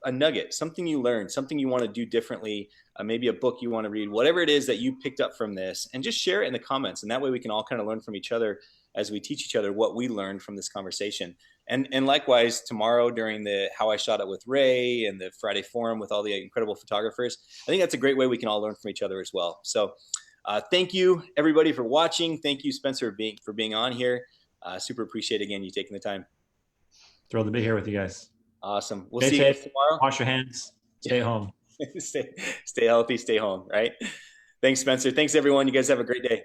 a nugget, something you learned, something you want to do differently, maybe a book you want to read, whatever it is that you picked up from this, and just share it in the comments. And that way we can all kind of learn from each other as we teach each other what we learned from this conversation. And likewise, tomorrow during the How I Shot It with Ray and the Friday Forum with all the incredible photographers, I think that's a great way we can all learn from each other as well. So thank you, everybody, for watching. Thank you, Spencer, for being on here. Super appreciate, again, you taking the time. Thrilled to be here with you guys. Awesome. We'll Stay see safe, you tomorrow. Wash your hands. Stay home. Stay healthy, stay home, right? Thanks, Spencer. Thanks, everyone. You guys have a great day.